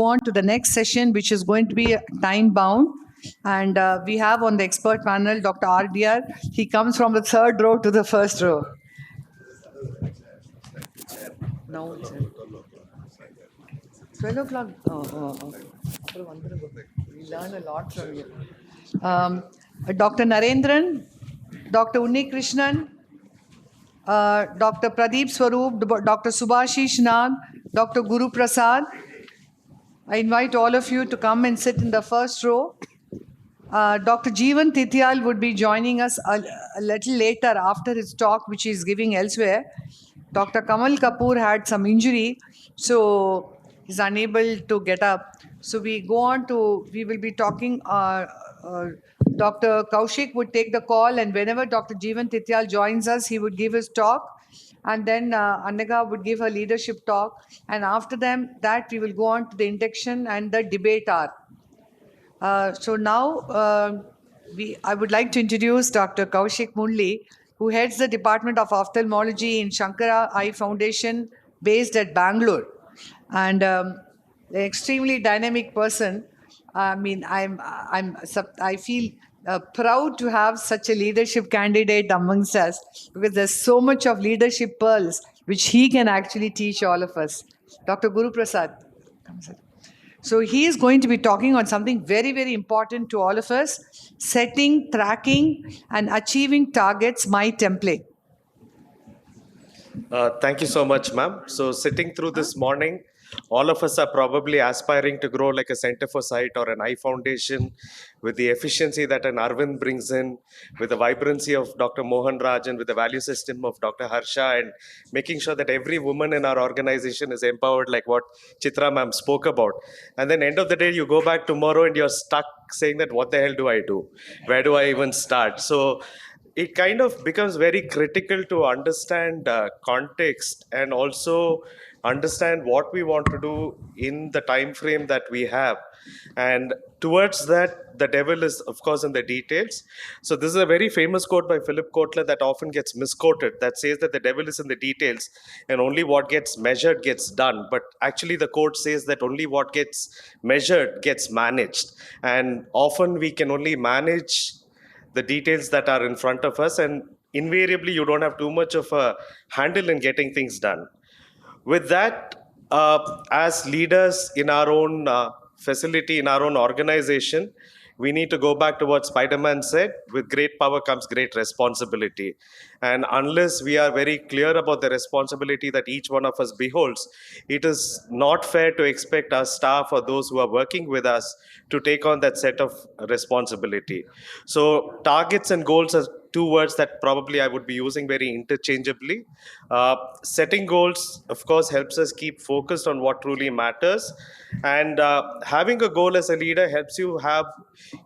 On to the next session, which is going to be time-bound. And we have on the expert panel Dr. RDR. He comes from the third row to the first row. No, it's 12 o'clock. We learn a lot from you. Dr. Narendran, Dr. Unni Krishnan, Dr. Pradeep Swaroop, Dr. Subhashish Nag, Dr. Guru Prasad. I invite all of you to come and sit in the first row. Dr. GP93 would be joining us a little later after his talk, which he is giving elsewhere. Dr. Kamal Kapoor had some injury, so he's unable to get up. So we will be talking, Dr. Kaushik would take the call, and whenever Dr. GP93 joins us, he would give his talk. And then Annaga would give her leadership talk. And after that, we will go on to the induction and the debate hour. So now I would like to introduce Dr. Kaushik Murli, who heads the Department of Ophthalmology in Shankara Eye Foundation based at Bangalore. And an extremely dynamic person. I mean, I feel proud to have such a leadership candidate amongst us, because there's so much of leadership pearls which he can actually teach all of us. Dr. Guru Prasad. So he is going to be talking on something very, very important to all of us: setting, tracking, and achieving targets, my template. Thank you so much, ma'am. So sitting through this morning, all of us are probably aspiring to grow like a Center for Sight or an eye foundation with the efficiency that an Arvind brings in, with the vibrancy of Dr. Mohan Raj, and with the value system of Dr. Harsha, and making sure that every woman in our organization is empowered like what Chitra ma'am spoke about. And then end of the day, you go back tomorrow and you're stuck saying that, what the hell do I do? Where do I even start? So it kind of becomes very critical to understand context and also understand what we want to do in the time frame that we have. And towards that, the devil is, of course, in the details. So this is a very famous quote by Philip Kotler that often gets misquoted, that says that the devil is in the details and only what gets measured gets done. But actually the quote says that only what gets measured gets managed. And often we can only manage the details that are in front of us, and invariably you don't have too much of a handle in getting things done. With that, as leaders in our own facility, in our own organization, we need to go back to what Spider-Man said: with great power comes great responsibility. And unless we are very clear about the responsibility that each one of us beholds, it is not fair to expect our staff or those who are working with us to take on that set of responsibility. So targets and goals are two words that probably I would be using very interchangeably. Setting goals, of course, helps us keep focused on what truly matters. And having a goal as a leader helps you have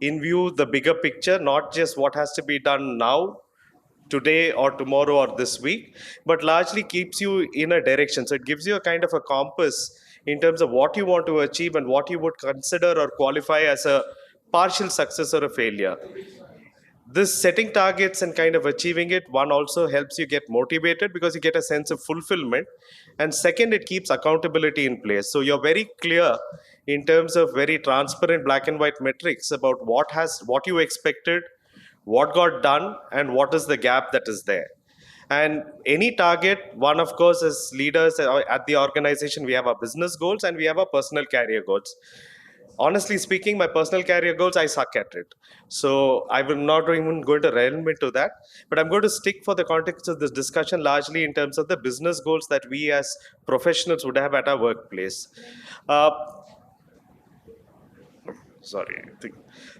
in view the bigger picture, not just what has to be done now, today or tomorrow or this week, but largely keeps you in a direction. So it gives you a kind of a compass in terms of what you want to achieve and what you would consider or qualify as a partial success or a failure. This setting targets and kind of achieving it, one, also helps you get motivated because you get a sense of fulfillment. And second, it keeps accountability in place. So you're very clear in terms of very transparent black and white metrics about what you expected, what got done, and what is the gap that is there. And any target, one, of course, as leaders at the organization, we have our business goals and we have our personal career goals. Honestly speaking, my personal career goals, I suck at it. So I will not even going to realm into that. But I'm going to stick for the context of this discussion largely in terms of the business goals that we as professionals would have at our workplace.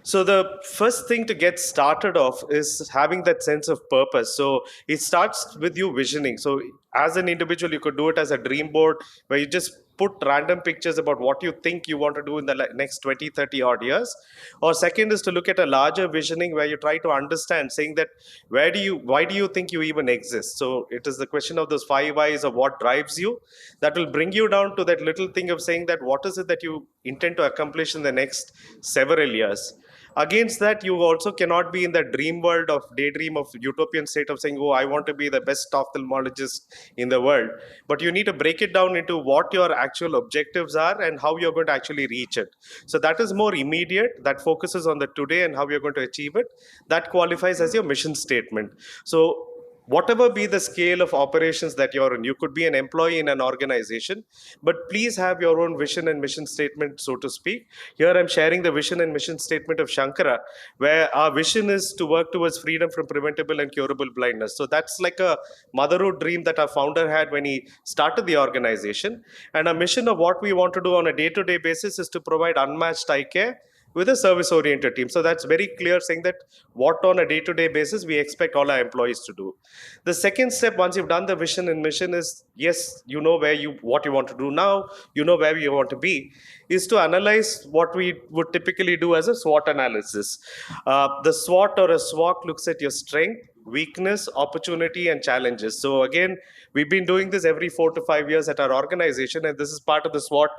So the first thing to get started off is having that sense of purpose. So it starts with you visioning. So as an individual, you could do it as a dream board where you just put random pictures about what you think you want to do in the next 20, 30 odd years. Or second is to look at a larger visioning where you try to understand, saying that why do you think you even exist? So it is the question of those 5 whys of what drives you that will bring you down to that little thing of saying that what is it that you intend to accomplish in the next several years. Against that, you also cannot be in the dream world of daydream of utopian state of saying, oh, I want to be the best ophthalmologist in the world. But you need to break it down into what your actual objectives are and how you're going to actually reach it. So that is more immediate, that focuses on the today and how you're going to achieve it. That qualifies as your mission statement. So whatever be the scale of operations that you're in, you could be an employee in an organization, but please have your own vision and mission statement, so to speak. Here I'm sharing the vision and mission statement of Shankara, where our vision is to work towards freedom from preventable and curable blindness. So that's like a motherhood dream that our founder had when he started the organization. And our mission of what we want to do on a day-to-day basis is to provide unmatched eye care with a service oriented team. So that's very clear, saying that what on a day to day basis we expect all our employees to do. The second step, once you've done the vision and mission, is yes, you know what you want to do now, you know where you want to be, is to analyze what we would typically do as a SWOT analysis. The SWOT or a SWOT looks at your strength, weakness, opportunity, and challenges. So again, we've been doing this every 4 to 5 years at our organization, and this is part of the SWOT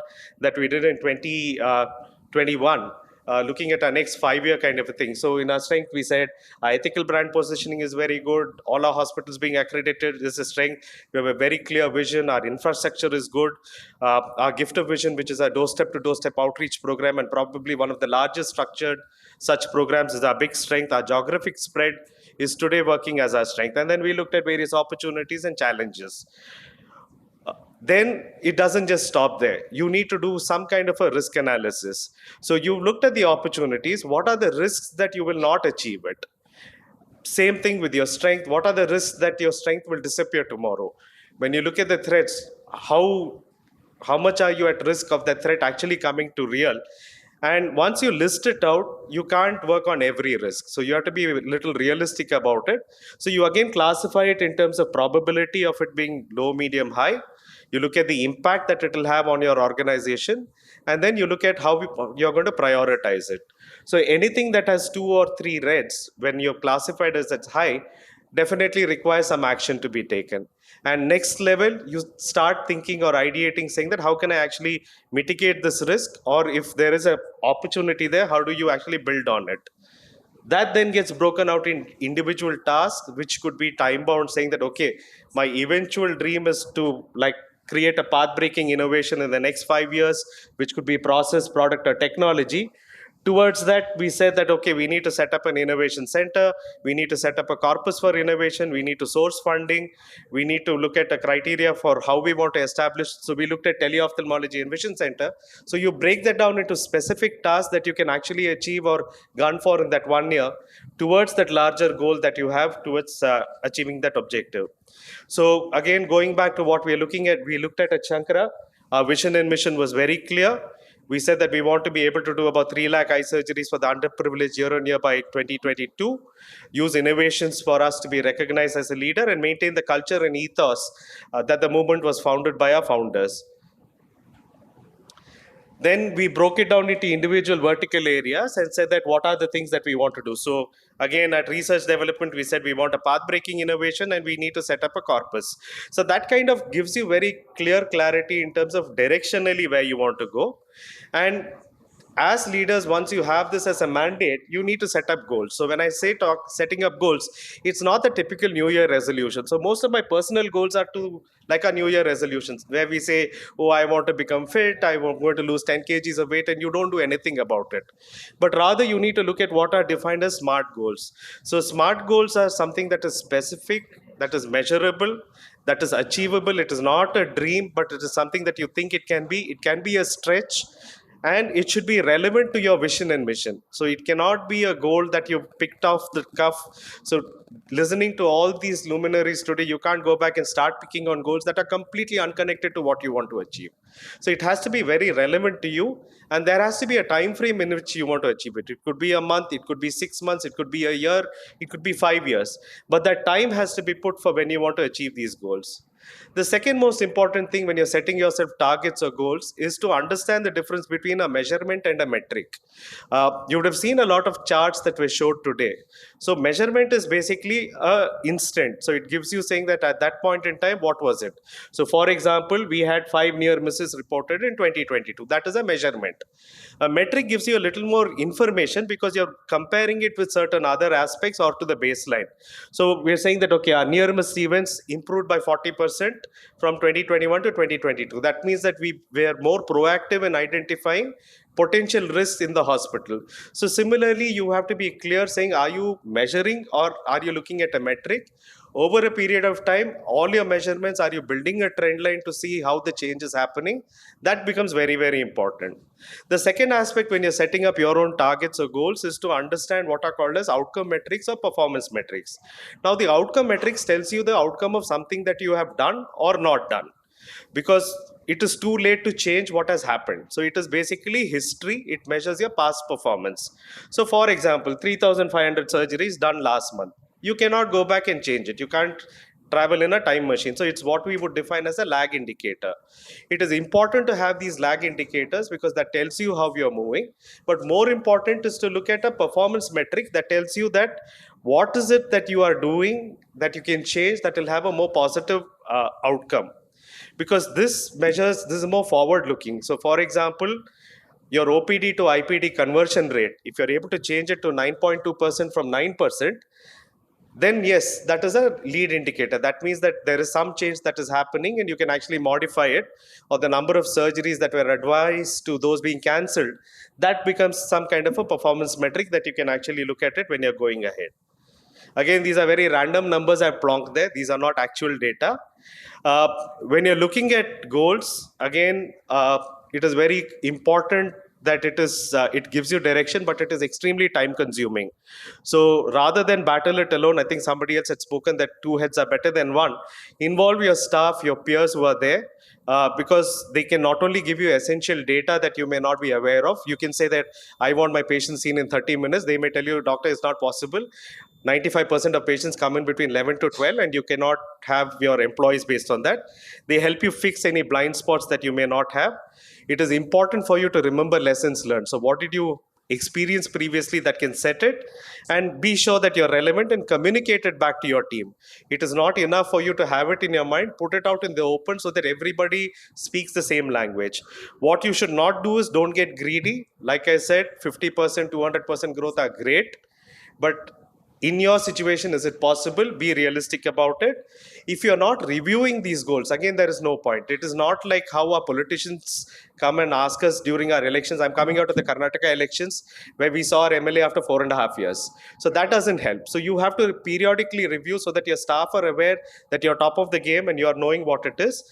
that we did in 2021. Looking at our next 5 year kind of a thing. So in our strength, we said our ethical brand positioning is very good. All our hospitals being accredited is a strength. We have a very clear vision. Our infrastructure is good. Our gift of vision, which is our doorstep to doorstep outreach program, and probably one of the largest structured such programs, is our big strength. Our geographic spread is today working as our strength. And then we looked at various opportunities and challenges. Then it doesn't just stop there. You need to do some kind of a risk analysis. So you've looked at the opportunities. What are the risks that you will not achieve it? Same thing with your strength. What are the risks that your strength will disappear tomorrow? When you look at the threats, how much are you at risk of that threat actually coming to real? And once you list it out, you can't work on every risk. So you have to be a little realistic about it. So you again classify it in terms of probability of it being low, medium, high. You look at the impact that it will have on your organization, and then you look at how you're going to prioritize it. So anything that has 2 or 3 reds, when you're classified as that's high, definitely requires some action to be taken. And next level, you start thinking or ideating, saying that how can I actually mitigate this risk, or if there is an opportunity there, how do you actually build on it? That then gets broken out in individual tasks, which could be time bound, saying that okay, my eventual dream is to like create a path breaking innovation in the next 5 years, which could be process, product, or technology. Towards that, we said that okay, we need to set up an innovation center, we need to set up a corpus for innovation, we need to source funding, we need to look at a criteria for how we want to establish. So we looked at teleophthalmology and vision center. So you break that down into specific tasks that you can actually achieve or gun for in that 1 year towards that larger goal that you have towards achieving that objective. So again, going back to what we are looking at, we looked at Shankara. Our vision and mission was very clear. We said that we want to be able to do about 3 lakh eye surgeries for the underprivileged year on year by 2022, use innovations for us to be recognized as a leader, and maintain the culture and ethos that the movement was founded by our founders. Then we broke it down into individual vertical areas and said that what are the things that we want to do. So again, at research development, we said we want a path breaking innovation and we need to set up a corpus. So that kind of gives you very clear clarity in terms of directionally where you want to go. And as leaders, once you have this as a mandate, you need to set up goals. So when I say setting up goals, it's not the typical New Year resolution. So most of my personal goals are to like our New Year resolutions, where we say, oh, I want to become fit, I want to lose 10 kgs of weight, and you don't do anything about it. But rather, you need to look at what are defined as SMART goals. So SMART goals are something that is specific, that is measurable, that is achievable. It is not a dream, but it is something that you think it can be. It can be a stretch, and it should be relevant to your vision and mission. So it cannot be a goal that you picked off the cuff. So listening to all these luminaries today, you can't go back and start picking on goals that are completely unconnected to what you want to achieve. So it has to be very relevant to you, and there has to be a time frame in which you want to achieve it. It could be a month, it could be 6 months, it could be a year, it could be 5 years, but that time has to be put for when you want to achieve these goals. The second most important thing when you're setting yourself targets or goals is to understand the difference between a measurement and a metric. You would have seen a lot of charts that were showed today. So measurement is basically a instant. So it gives you saying that at that point in time, what was it? So for example, we had 5 near misses reported in 2022. That is a measurement. A metric gives you a little more information because you're comparing it with certain other aspects or to the baseline. So we're saying that, okay, our near miss events improved by 40% from 2021 to 2022. That means that we were more proactive in identifying potential risks in the hospital. So similarly, you have to be clear saying, are you measuring or are you looking at a metric? Over a period of time, all your measurements, are you building a trend line to see how the change is happening? That becomes very, very important. The second aspect when you're setting up your own targets or goals is to understand what are called as outcome metrics or performance metrics. Now, the outcome metrics tells you the outcome of something that you have done or not done, because it is too late to change what has happened. So it is basically history. It measures your past performance. So for example, 3,500 surgeries done last month. You cannot go back and change it. You can't travel in a time machine. So it's what we would define as a lag indicator. It is important to have these lag indicators because that tells you how you're moving. But more important is to look at a performance metric that tells you that what is it that you are doing that you can change that will have a more positive outcome, because this is more forward looking. So for example, your OPD to IPD conversion rate, if you're able to change it to 9.2% from 9%, then yes, that is a lead indicator. That means that there is some change that is happening and you can actually modify it, or the number of surgeries that were advised to those being cancelled, that becomes some kind of a performance metric that you can actually look at it when you're going ahead. Again, these are very random numbers I've plonked there. These are not actual data. When you're looking at goals, again, it is very important that it gives you direction, but it is extremely time consuming. So rather than battle it alone, I think somebody else had spoken that two heads are better than one. Involve your staff, your peers who are there, because they can not only give you essential data that you may not be aware of. You can say that I want my patient seen in 30 minutes. They may tell you, doctor, it's not possible. 95% of patients come in between 11 to 12 and you cannot have your employees based on that. They help you fix any blind spots that you may not have. It is important for you to remember lessons learned. So what did you experience previously that can set it, and be sure that you're relevant and communicate it back to your team. It is not enough for you to have it in your mind. Put it out in the open so that everybody speaks the same language. What you should not do is don't get greedy. Like I said, 50%, 200% growth are great, but in your situation, is it possible? Be realistic about it. If you're not reviewing these goals, again, there is no point. It is not like how our politicians come and ask us during our elections. I'm coming out of the Karnataka elections where we saw our MLA after 4.5 years. So that doesn't help. So you have to periodically review so that your staff are aware that you're top of the game and you're knowing what it is.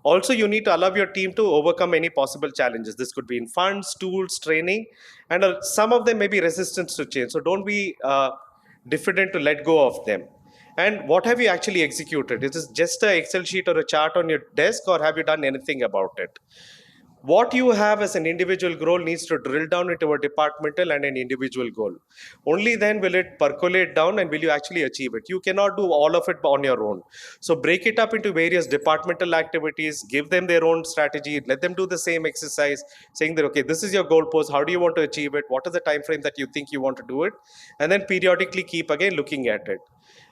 Also, you need to allow your team to overcome any possible challenges. This could be in funds, tools, training, and some of them may be resistance to change. So don't be diffident to let go of them. And what have you actually executed? Is this just an Excel sheet or a chart on your desk, or have you done anything about it? What you have as an individual goal needs to drill down into a departmental and an individual goal. Only then will it percolate down and will you actually achieve it. You cannot do all of it on your own. So break it up into various departmental activities, give them their own strategy, let them do the same exercise, saying that, okay, this is your goal post, how do you want to achieve it, what is the time frame that you think you want to do it, and then periodically keep again looking at it.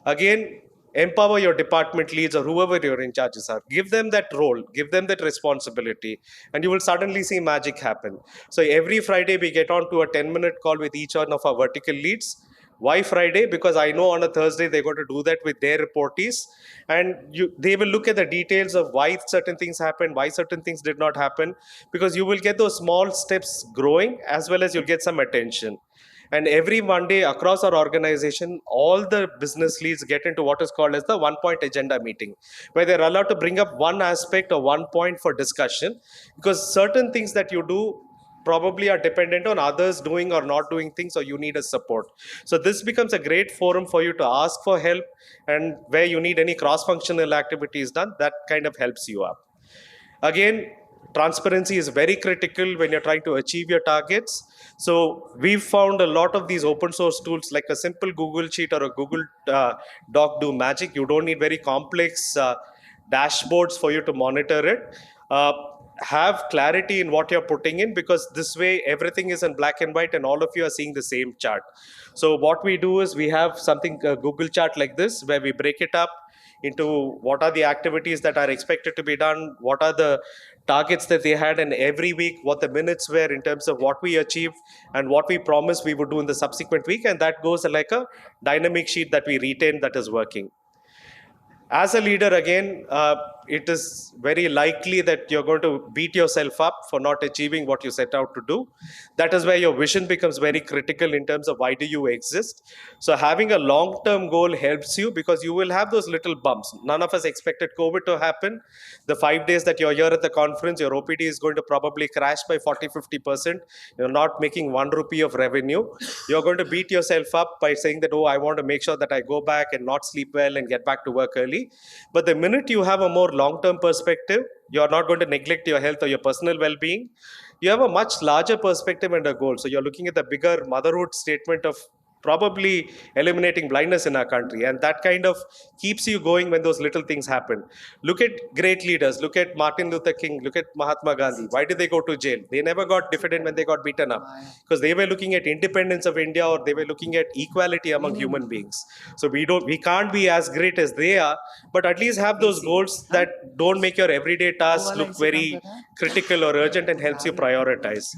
Again, empower your department leads or whoever your in charges are. Give them that role, give them that responsibility, and you will suddenly see magic happen. So every Friday we get on to a 10-minute call with each one of our vertical leads. Why Friday? Because I know on a Thursday they're going to do that with their reportees, and they will look at the details of why certain things happened, why certain things did not happen, because you will get those small steps growing as well as you'll get some attention. And every Monday across our organization, all the business leads get into what is called as the 1-point agenda meeting, where they're allowed to bring up one aspect or one point for discussion, because certain things that you do probably are dependent on others doing or not doing things, or you need a support. So this becomes a great forum for you to ask for help, and where you need any cross-functional activities done, that kind of helps you up. Again, transparency is very critical when you're trying to achieve your targets. So we've found a lot of these open source tools, like a simple Google Sheet or a Google Doc, do magic. You don't need very complex dashboards for you to monitor it. Have clarity in what you're putting in, because this way everything is in black and white and all of you are seeing the same chart. So what we do is we have something, a Google chart like this, where we break it up into what are the activities that are expected to be done, what are the targets that they had, and every week what the minutes were in terms of what we achieved and what we promised we would do in the subsequent week. And that goes like a dynamic sheet that we retain that is working. As a leader, again, it is very likely that you're going to beat yourself up for not achieving what you set out to do. That is where your vision becomes very critical in terms of why do you exist. So having a long-term goal helps you, because you will have those little bumps. None of us expected COVID to happen. The 5 days that you're here at the conference, your OPD is going to probably crash by 40-50%. You're not making 1 rupee of revenue. You're going to beat yourself up by saying that, oh, I want to make sure that I go back and not sleep well and get back to work early. But the minute you have a more long-term perspective, you're not going to neglect your health or your personal well-being. You have a much larger perspective and a goal. So you're looking at the bigger motherhood statement of probably eliminating blindness in our country, and that kind of keeps you going when those little things happen. Look at great leaders. Look at Martin Luther King. Look at Mahatma Gandhi. Why did they go to jail? They never got defeated when they got beaten up, because they were looking at independence of India, or they were looking at equality among human beings. So we can't be as great as they are, but at least have those goals that don't make your everyday tasks look very critical or urgent and helps you prioritize.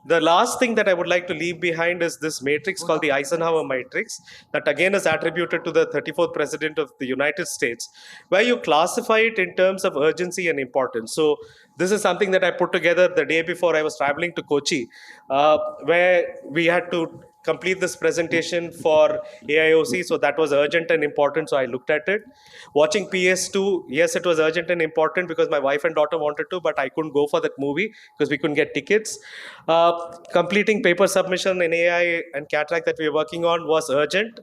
The last thing that I would like to leave behind is this matrix called the Eisenhower matrix, that again is attributed to the 34th president of the United States, where you classify it in terms of urgency and importance. So this is something that I put together the day before I was traveling to Kochi, where we had to complete this presentation for AIOC. So that was urgent and important. So I looked at it. Watching PS2, yes, it was urgent and important because my wife and daughter wanted to, but I couldn't go for that movie because we couldn't get tickets. Completing paper submission in AI and cataract that we were working on was urgent.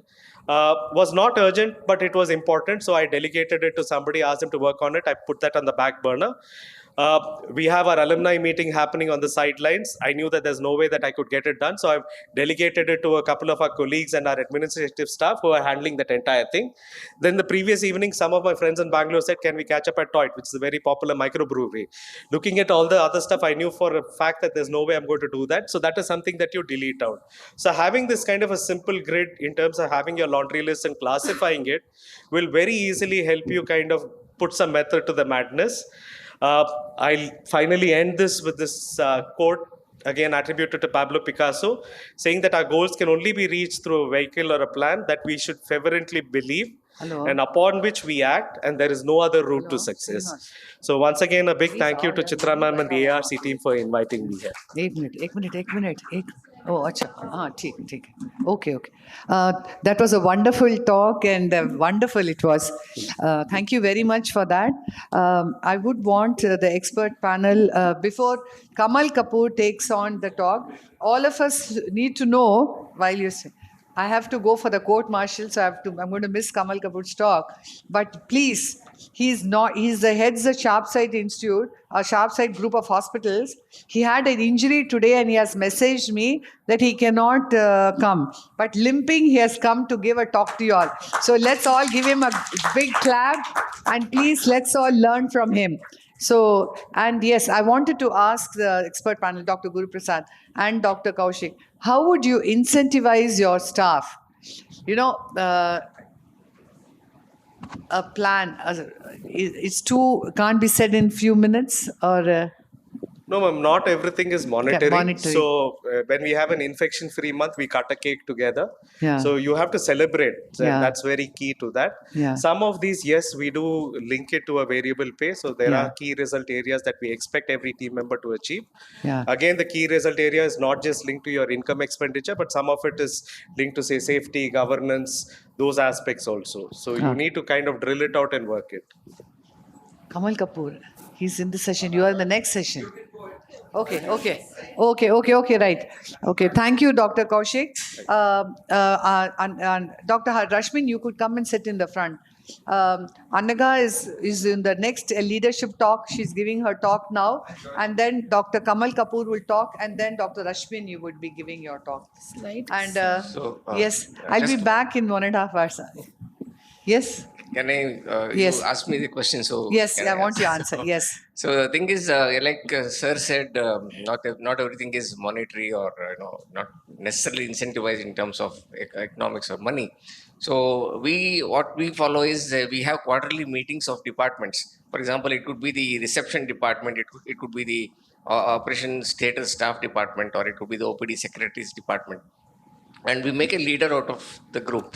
Was not urgent, but it was important. So I delegated it to somebody, asked them to work on it. I put that on the back burner. We have our alumni meeting happening on the sidelines. I knew that there's no way that I could get it done. So I've delegated it to a couple of our colleagues and our administrative staff who are handling that entire thing. Then the previous evening, some of my friends in Bangalore said, can we catch up at Toit, which is a very popular microbrewery. Looking at all the other stuff, I knew for a fact that there's no way I'm going to do that. So that is something that you delete out. So having this kind of a simple grid in terms of having your laundry list and classifying it will very easily help you kind of put some method to the madness. I'll finally end this with this quote, again attributed to Pablo Picasso, saying that our goals can only be reached through a vehicle or a plan that we should fervently believe and upon which we act, and there is no other route to success. So once again, a big thank you to Chitra ma'am and the ARC team for inviting me here. एक minute Oh, अच्छा ठीक okay. That was a wonderful talk, and wonderful it was. Thank you very much for that. I would want the expert panel, before Kamal Kapoor takes on the talk, all of us need to know, while you say, I have to go for the court martial, so I'm going to miss Kamal Kapoor's talk. But please, he's the heads of Sharpsight Institute, a Sharpsight group of hospitals. He had an injury today and he has messaged me that he cannot come. But limping, he has come to give a talk to you all. So let's all give him a big clap, and please, let's all learn from him. So, and yes, I wanted to ask the expert panel, Dr. Guru Prasad and Dr. Kaushik, how would you incentivize your staff? You know, a plan, can't be said in few minutes, or... No, ma'am, not everything is monetary. monetary. So when we have an infection-free month, we cut a cake together. Yeah. So you have to celebrate. Yeah. That's very key to that. Yeah. Some of these, yes, we do link it to a variable pay. So there are key result areas that we expect every team member to achieve. Yeah. Again, the key result area is not just linked to your income expenditure, but some of it is linked to, say, safety, governance, those aspects also. So you need to kind of drill it out and work it. Kamal Kapoor, he's in the session. You are in the next session. Okay, right. Okay, thank you, Dr. Kaushik. And Dr. Rashmin, you could come and sit in the front. Annaga is in the next leadership talk. She's giving her talk now. And then Dr. Kamal Kapoor will talk. And then Dr. Rashmin, you would be giving your talk. And yes, I'll be back in 1.5 hours. Yes. Can I? Yes. You asked me the question, so Yes, can I want your answer. So, Yes. so the thing is, like Sir said, not everything is monetary or not necessarily incentivized in terms of economics or money. So what we follow is we have quarterly meetings of departments. For example, it could be the reception department, it could be the operation status staff department, or it could be the OPD secretaries department, and we make a leader out of the group.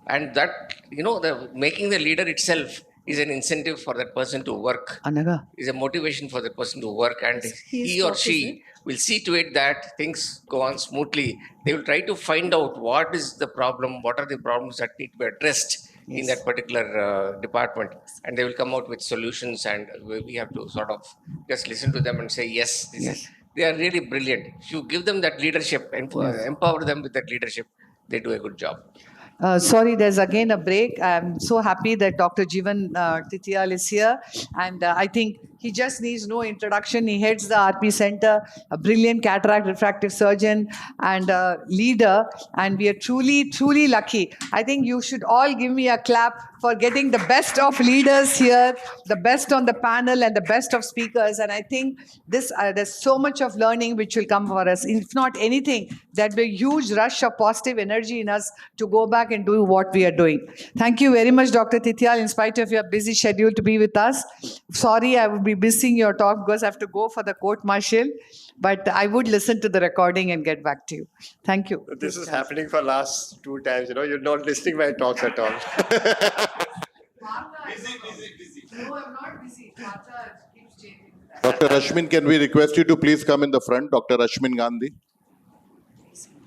And that, the making the leader itself is an incentive for that person to work, Anaga. is a motivation for the person to work, and His he or talk she is it? will see to it that things go on smoothly. They will try to find out what is the problem, what are the problems that need to be addressed in Yes. that particular department, and they will come out with solutions, and we have to sort of just listen to them and say yes, Yes. they are really brilliant. If you give them that leadership and Yes. empower them with that leadership, they do a good job. Sorry, there's again a break. I'm so happy that Dr. Jivan Titial is here. And I think he just needs no introduction. He heads the RP Center, a brilliant cataract refractive surgeon and a leader. And we are truly, truly lucky. I think you should all give me a clap for getting the best of leaders here, the best on the panel, and the best of speakers. And I think there's so much of learning which will come for us. If not anything, there'll be a huge rush of positive energy in us to go back and do what we are doing. Thank you very much, Dr. Titial, in spite of your busy schedule to be with us. Sorry, I will be missing your talk because I have to go for the court martial, but I would listen to the recording and get back to you. Thank you. This is happening for last 2 times. You're not listening my talks at all. Busy. No, I'm not busy. Martha keeps changing. Dr. Rashmin, can we request you to please come in the front? Dr. Rashmin Gandhi.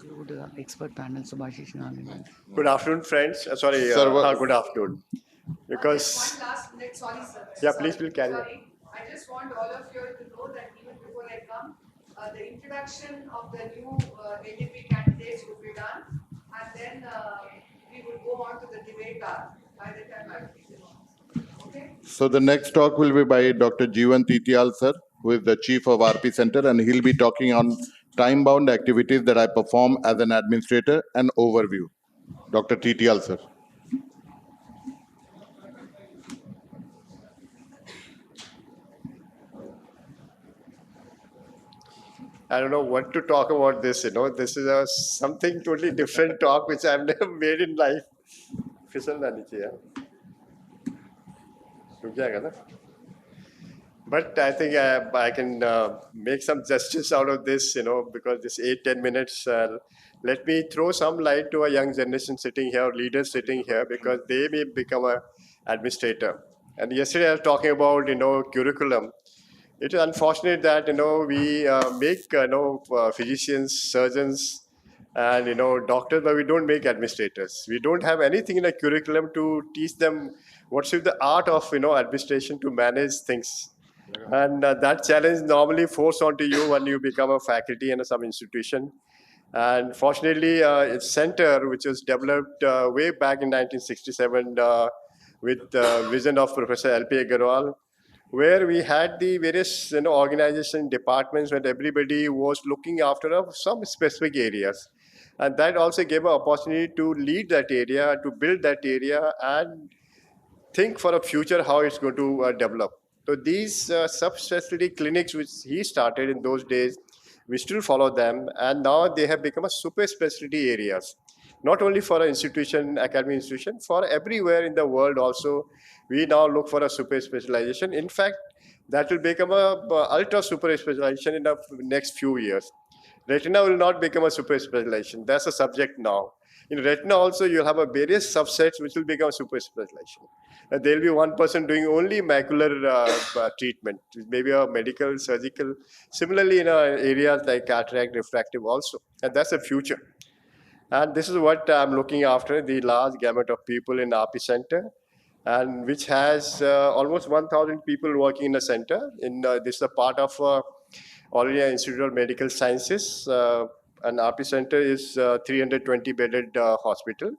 Include expert panel, Subhashish Nandini. Good afternoon, friends. Good afternoon. Because One last minute, sorry, sir. Yeah, please carry on. Sorry, I just want all of you to know that even before I come, the introduction of the new LDP candidates will be done, and then we will go on to the debate hour by the time I finish. Okay? So the next talk will be by Dr. Jivan Titial, sir, who is the chief of RP Center, and he'll be talking on time-bound activities that I perform as an administrator and overview. Dr. Titial, sir. I don't know what to talk about this. This is something totally different talk which I've never made in life. But I think I can make some justice out of this, because this 8-10 minutes, let me throw some light to a young generation sitting here, leaders sitting here, because they may become an administrator. And yesterday I was talking about, curriculum. It is unfortunate that, we make, physicians, surgeons, and, doctors, but we don't make administrators. We don't have anything in a curriculum to teach them what's the art of, administration to manage things. And that challenge normally forced onto you when you become a faculty in some institution. And fortunately, its center, which was developed way back in 1967 with the vision of Professor L.P. Agarwal, where we had the various organization departments where everybody was looking after some specific areas. And that also gave an opportunity to lead that area, to build that area, and think for a future how it's going to develop. So these subspecialty clinics which he started in those days, we still follow them, and now they have become a super specialty areas. Not only for an institution, academic institution, for everywhere in the world also, we now look for a super specialization. In fact, that will become a ultra super specialization in the next few years. Retina will not become a super specialization. That's a subject now. In retina also, you'll have a various subsets which will become super specialization. There will be one person doing only macular treatment, maybe a medical, surgical. Similarly, in areas like cataract, refractive also. And that's the future. And this is what I'm looking after, the large gamut of people in RP Center, and which has almost 1,000 people working in the center. This is a part of All India Institute of Medical Sciences. And RP Center is 320-bedded hospital.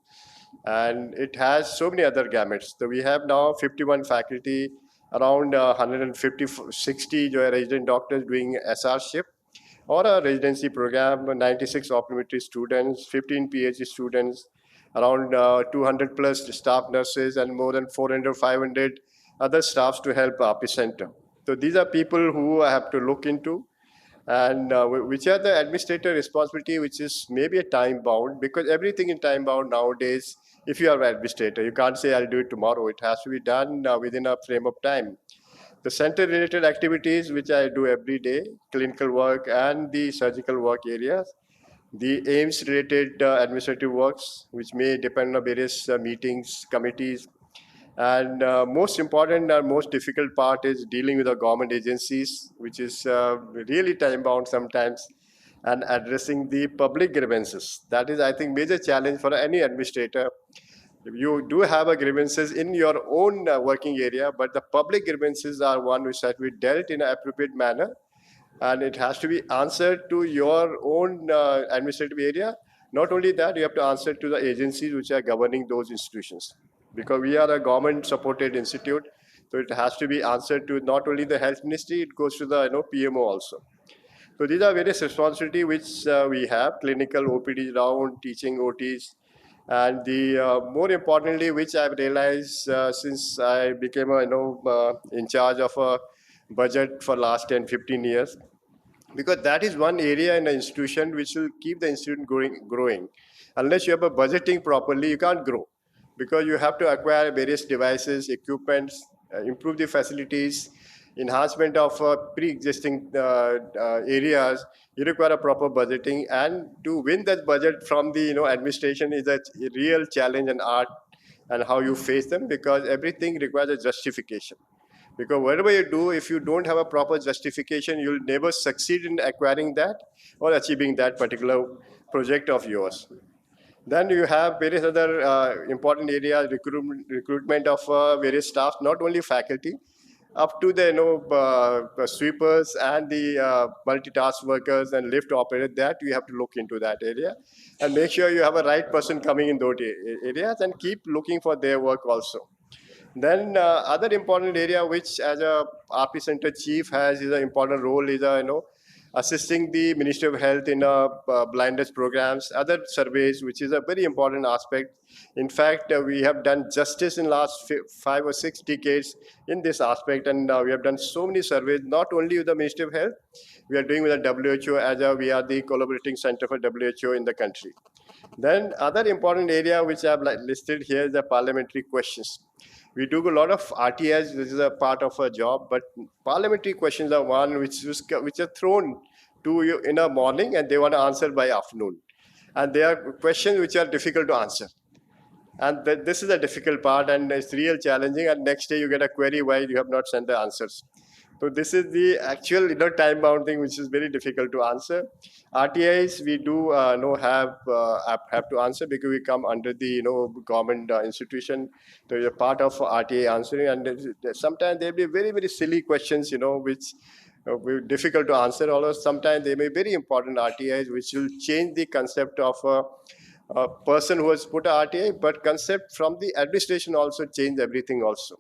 And it has so many other gamuts. So we have now 51 faculty, around 150, 60 resident doctors doing SR-ship, or a residency program, 96 optometry students, 15 PhD students, around 200 plus staff nurses and more than 400, 500 other staffs to help RP Center. So these are people who I have to look into, and which are the administrator responsibility, which is maybe a time bound, because everything in time bound nowadays, if you are an administrator, you can't say I'll do it tomorrow. It has to be done within a frame of time. The center related activities, which I do every day, clinical work and the surgical work areas, the aims related administrative works, which may depend on various meetings, committees, and most important and most difficult part is dealing with the government agencies, which is really time bound sometimes, and addressing the public grievances. That is, I think, major challenge for any administrator. You do have a grievances in your own working area, but the public grievances are one which has to be dealt in an appropriate manner, and it has to be answered to your own administrative area. Not only that, you have to answer to the agencies which are governing those institutions, because we are a government supported institute, so it has to be answered to not only the health ministry, it goes to the PMO also. So these are various responsibilities which we have: clinical, OPD round, teaching, OTs, and the more importantly, which I've realized since I became in charge of a budget for last 10, 15 years, because that is one area in an institution which will keep the institution growing. Unless you have a budgeting properly, you can't grow, because you have to acquire various devices, equipments, improve the facilities, enhancement of pre-existing areas. You require a proper budgeting, and to win that budget from the administration is a real challenge and art, and how you face them, because everything requires a justification. Because whatever you do, if you don't have a proper justification, you'll never succeed in acquiring that or achieving that particular project of yours. Then you have various other important areas: recruitment of various staff, not only faculty, up to the sweepers and the multitask workers and lift operators. That you have to look into that area and make sure you have a right person coming in those areas, and keep looking for their work also. Then other important area which as a RP Center chief has is an important role is assisting the Ministry of Health in blindness programs, other surveys, which is a very important aspect. In fact, we have done justice in last 5 or 6 decades in this aspect, and we have done so many surveys, not only with the Ministry of Health, we are doing with the WHO, as we are the collaborating center for WHO in the country. Then other important area which I have listed here is the parliamentary questions. We do a lot of RTIs. This is a part of a job, but parliamentary questions are one which are thrown to you in the morning, and they want to answer by afternoon. And they are questions which are difficult to answer. And this is a difficult part, and it's real challenging. And next day you get a query why you have not sent the answers. So this is the actual time-bound thing, which is very difficult to answer. RTIs we do have to answer, because we come under the government institution. So you're part of RTI answering, and sometimes there'll be very, very silly questions which will be difficult to answer. Although sometimes they may be very important RTIs which will change the concept of a person who has put a RTI, but concept from the administration also change everything also.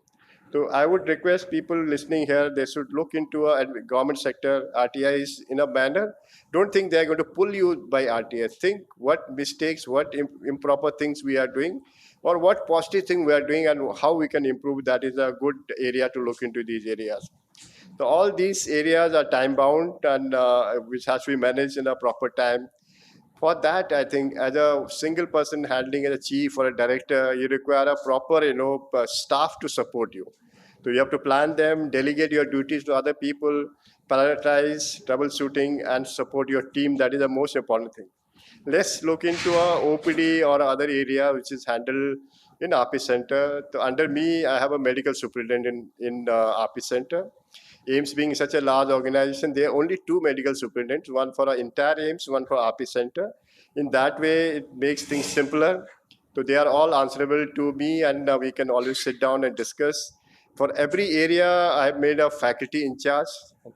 So I would request people listening here, they should look into a government sector RTIs in a manner. Don't think they're going to pull you by RTI. Think what mistakes, what improper things we are doing, or what positive thing we are doing, and how we can improve. That is a good area to look into these areas. So all these areas are time bound, and which has to be managed in a proper time. For that, I think as a single person handling as a chief or a director, you require a proper staff to support you. So you have to plan them, delegate your duties to other people, prioritize troubleshooting, and support your team. That is the most important thing. Let's look into a OPD or other area which is handled in RP Center. So under me, I have a medical superintendent in RP Center. AIMS being such a large organization, there are only 2 medical superintendents, one for our entire AIMS, one for RP Center. In that way, it makes things simpler. So they are all answerable to me, and we can always sit down and discuss. For every area, I have made a faculty in charge.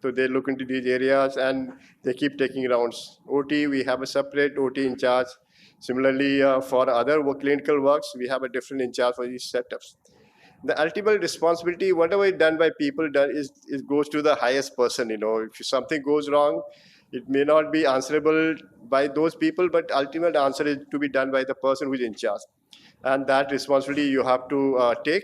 So they look into these areas, and they keep taking rounds. OT, we have a separate OT in charge. Similarly, for other clinical works, we have a different in charge for these setups. The ultimate responsibility, whatever is done by people, goes to the highest person. If something goes wrong, it may not be answerable by those people, but ultimate answer is to be done by the person who is in charge. and that responsibility you have to take.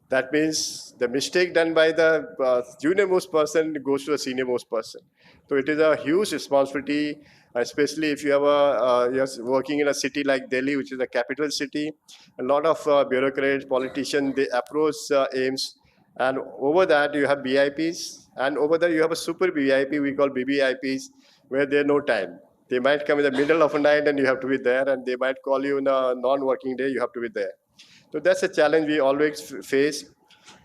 That means the mistake done by the junior most person goes to the senior most person. So it is a huge responsibility, especially if you have you're working in a city like Delhi, which is a capital city. A lot of bureaucrats, politicians, they approach AIMS, and over that you have VIPs, and over there you have a super VIP, we call BBIPs, where they no time. They might come in the middle of a night and you have to be there, and they might call you in a non-working day, you have to be there. So that's a challenge we always face.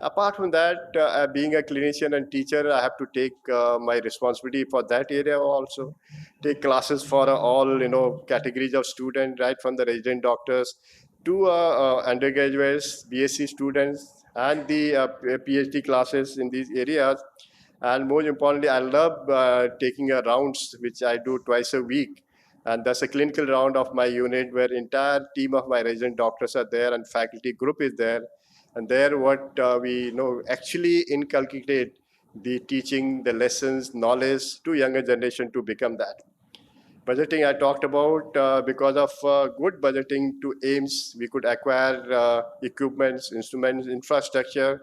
Apart from that, being a clinician and teacher, I have to take my responsibility for that area also. Take classes for all categories of students, right from the resident doctors to undergraduates, BSc students, and the PhD classes in these areas. And more importantly, I love taking a rounds, which I do twice a week. And that's a clinical round of my unit where entire team of my resident doctors are there and faculty group is there. And there what we actually inculcate the teaching, the lessons, knowledge to younger generation to become that. Budgeting I talked about, because of good budgeting to AIMS, we could acquire equipments, instruments, infrastructure.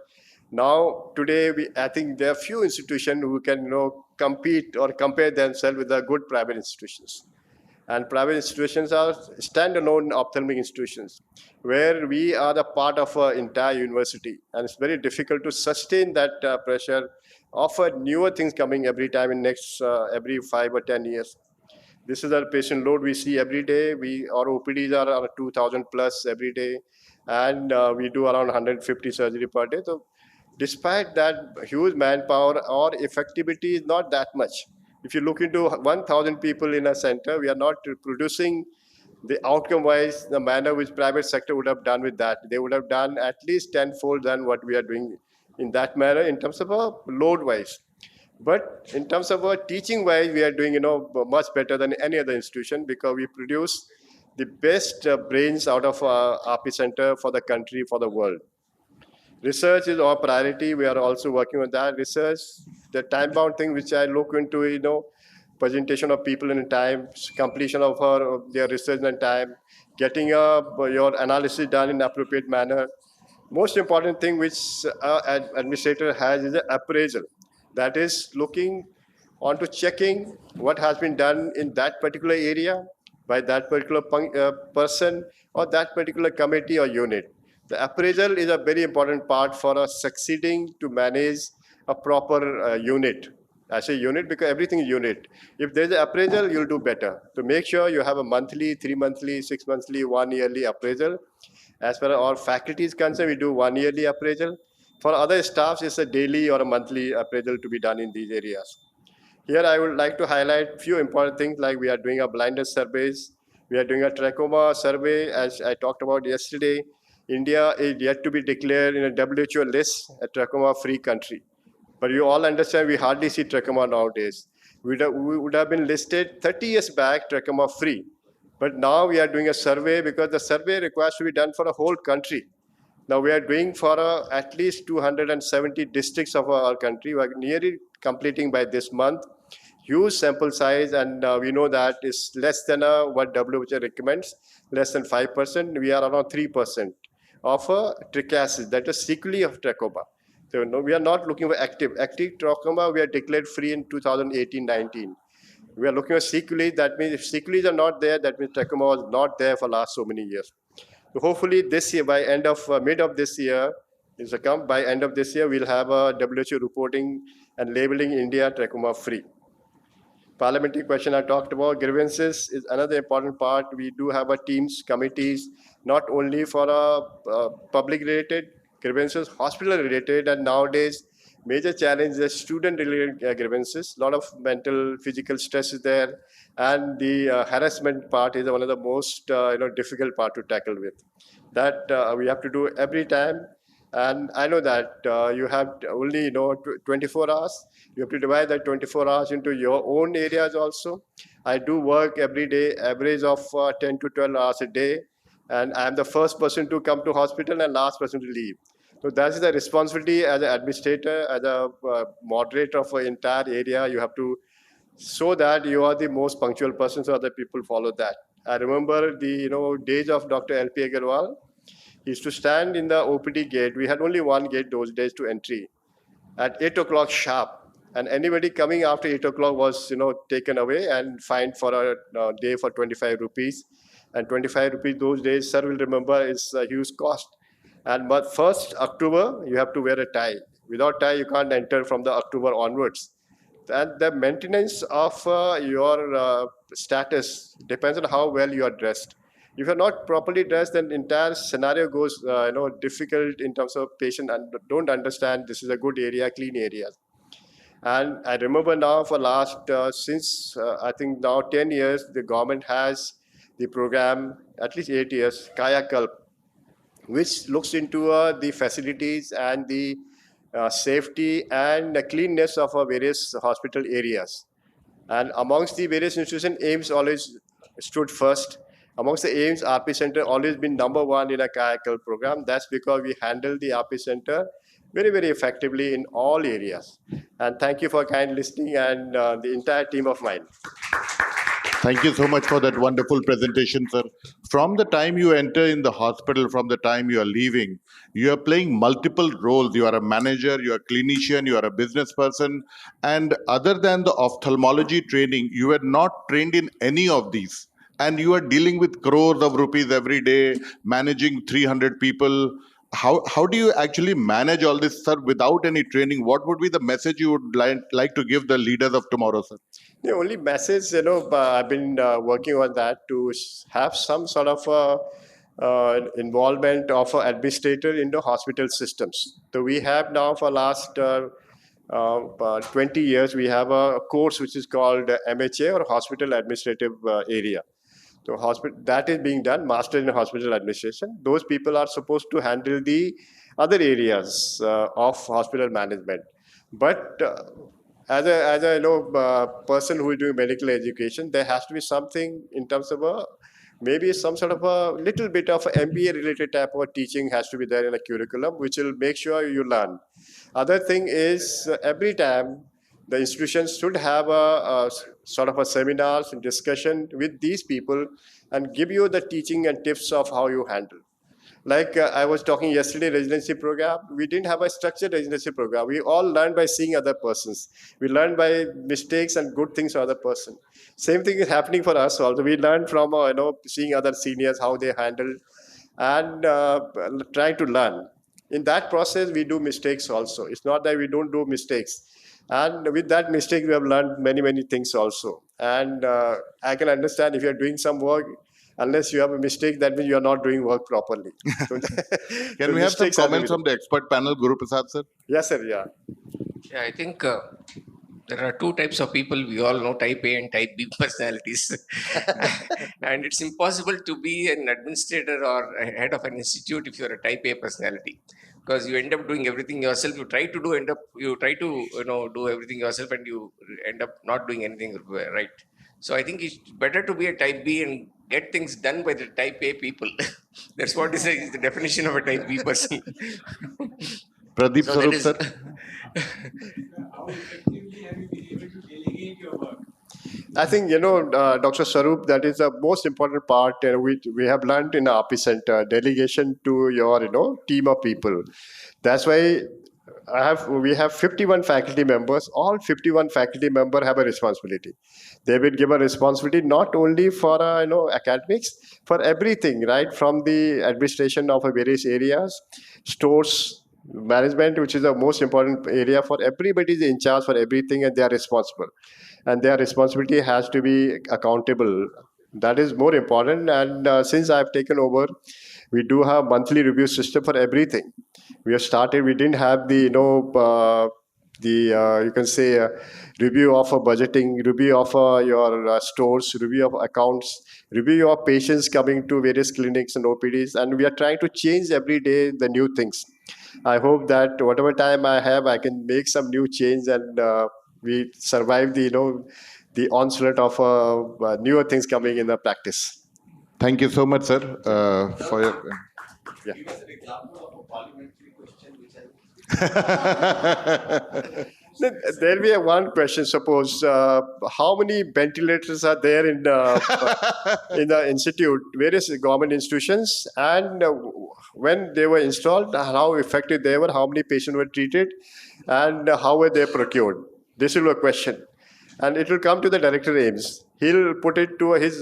Now, today, I think there are few institutions who can compete or compare themselves with the good private institutions. And private institutions are standalone ophthalmic institutions where we are a part of an entire university. And it's very difficult to sustain that pressure, offer newer things coming every time in next every 5 or 10 years. This is our patient load we see every day. Our OPDs are around 2,000 plus every day, and we do around 150 surgery per day. So, despite that huge manpower, our effectivity is not that much. If you look into 1,000 people in a center, we are not producing the outcome-wise the manner which private sector would have done with that. They would have done at least tenfold than what we are doing in that manner in terms of a load-wise. But in terms of our teaching wise, we are doing much better than any other institution because we produce the best brains out of RP Center for the country, for the world. Research is our priority. We are also working on that research. The time-bound thing, which I look into, presentation of people in time, completion of their research in time, getting your analysis done in appropriate manner. Most important thing which administrator has is the appraisal. That is looking onto checking what has been done in that particular area by that particular person or that particular committee or unit. The appraisal is a very important part for us succeeding to manage a proper unit. I say unit because everything is unit. If there's an appraisal, you'll do better. So make sure you have a monthly, 3 monthly, 6 monthly, 1 yearly appraisal. As far as our faculty is concerned, we do 1 yearly appraisal. For other staffs, it's a daily or a monthly appraisal to be done in these areas. Here, I would like to highlight few important things like we are doing a blindness surveys. We are doing a trachoma survey, as I talked about yesterday. India is yet to be declared in a WHO list, a trachoma-free country. But you all understand we hardly see trachoma nowadays. We would have been listed 30 years back trachoma-free. But now we are doing a survey because the survey requires to be done for a whole country. Now we are doing for at least 270 districts of our country. We are nearly completing by this month. Huge sample size, and we know that is less than what WHO recommends, less than 5%. We are around 3% of trichiasis, that is sequelae of trachoma. So no, we are not looking for active. Active trachoma, we are declared free in 2018-19. We are looking at sequelae. That means if sequelae are not there, that means trachoma was not there for last so many years. So hopefully this year, by end of mid of this year, by end of this year, we'll have a WHO reporting and labeling India trachoma free. Parliamentary question I talked about, grievances is another important part. We do have a teams, committees, not only for public related grievances, hospital related, and nowadays major challenge is student related grievances. A lot of mental, physical stress is there, and the harassment part is one of the most difficult part to tackle with. That we have to do every time. And I know that you have only 24 hours. You have to divide that 24 hours into your own areas also. I do work every day, average of 10 to 12 hours a day. And I'm the first person to come to hospital and last person to leave. So that is the responsibility as an administrator, as a moderator of an entire area. You have to show that you are the most punctual person so other people follow that. I remember the days of Dr. L.P. Agarwal. He used to stand in the OPD gate. We had only one gate those days to entry at 8 o'clock sharp. And anybody coming after 8 o'clock was, taken away and fined for a day for 25 rupees. And 25 rupees those days, sir will remember, is a huge cost. And but 1st October, you have to wear a tie. Without tie, you can't enter from the October onwards. And the maintenance of your status depends on how well you are dressed. If you're not properly dressed, then entire scenario goes difficult in terms of patient and don't understand this is a good area, clean area. And I remember now for last since I think now 10 years, the government has the program, at least 8 years, Kaya Kalp, which looks into the facilities and the safety and the cleanness of our various hospital areas. And amongst the various institutions, AIMS always stood first. Amongst the AIMS, RP Center always been number one in a Kayakkal program. That's because we handle the RP Center very, very effectively in all areas. And thank you for kind listening and the entire team of mine. Thank you so much for that wonderful presentation, sir. From the time you enter in the hospital, from the time you are leaving, you are playing multiple roles. You are a manager, you are a clinician, you are a business person. And other than the ophthalmology training, you were not trained in any of these. And you are dealing with crores of rupees every day, managing 300 people. How do you actually manage all this, sir, without any training? What would be the message you would like to give the leaders of tomorrow, sir? The only message, I've been working on that to have some sort of involvement of an administrator in the hospital systems. So we have now for last 20 years, we have a course which is called MHA or Hospital Administrative Area. So that is being done, Master in Hospital Administration. Those people are supposed to handle the other areas of hospital management. But as a person who is doing medical education, there has to be something in terms of maybe some sort of a little bit of MBA related type of teaching has to be there in a curriculum, which will make sure you learn. Other thing is every time the institutions should have a sort of a seminars and discussion with these people and give you the teaching and tips of how you handle. Like I was talking yesterday, residency program, we didn't have a structured residency program. We all learned by seeing other persons. We learned by mistakes and good things of other person. Same thing is happening for us also. We learned from seeing other seniors, how they handle and trying to learn. In that process, we do mistakes also. It's not that we don't do mistakes. And with that mistake, we have learned many, many things also. And I can understand if you're doing some work, unless you have a mistake, that means you are not doing work properly. So Can we have some comments from the expert panel, Guru Prasad, sir? Yes, sir, yeah. Yeah, I think there are two types of people. We all know type A and type B personalities. And it's impossible to be an administrator or a head of an institute if you're a type A personality. Because you end up doing everything yourself. You try to do everything yourself, and you end up not doing anything right. So I think it's better to be a type B and get things done by the type A people. That's what is the definition of a type B person. Pradeep So Sarup, sir. How effectively have you been able to delegate your work? I think, Dr. Sarup, that is the most important part we have learned in the RP Center, delegation to your, team of people. That's why we have 51 faculty members. All 51 faculty members have a responsibility. They've been given responsibility not only for, academics, for everything, right? From the administration of various areas, stores, management, which is the most important area for everybody is in charge for everything and they are responsible. And their responsibility has to be accountable. That is more important. And since I've taken over, we do have monthly review system for everything. We have started. We didn't have the you can say review of budgeting, review of your stores, review of accounts, review of patients coming to various clinics and OPDs, and we are trying to change every day the new things. I hope that whatever time I have, I can make some new change and we survive the onslaught of newer things coming in the practice. Thank you so much, sir, for your. Yeah. Give us an example of a parliamentary question which has There'll be one question. Suppose how many ventilators are there in the institute, various government institutions, and when they were installed, how effective they were, how many patients were treated, and how were they procured? This will be a question, and it will come to the director AIMS. He'll put it to his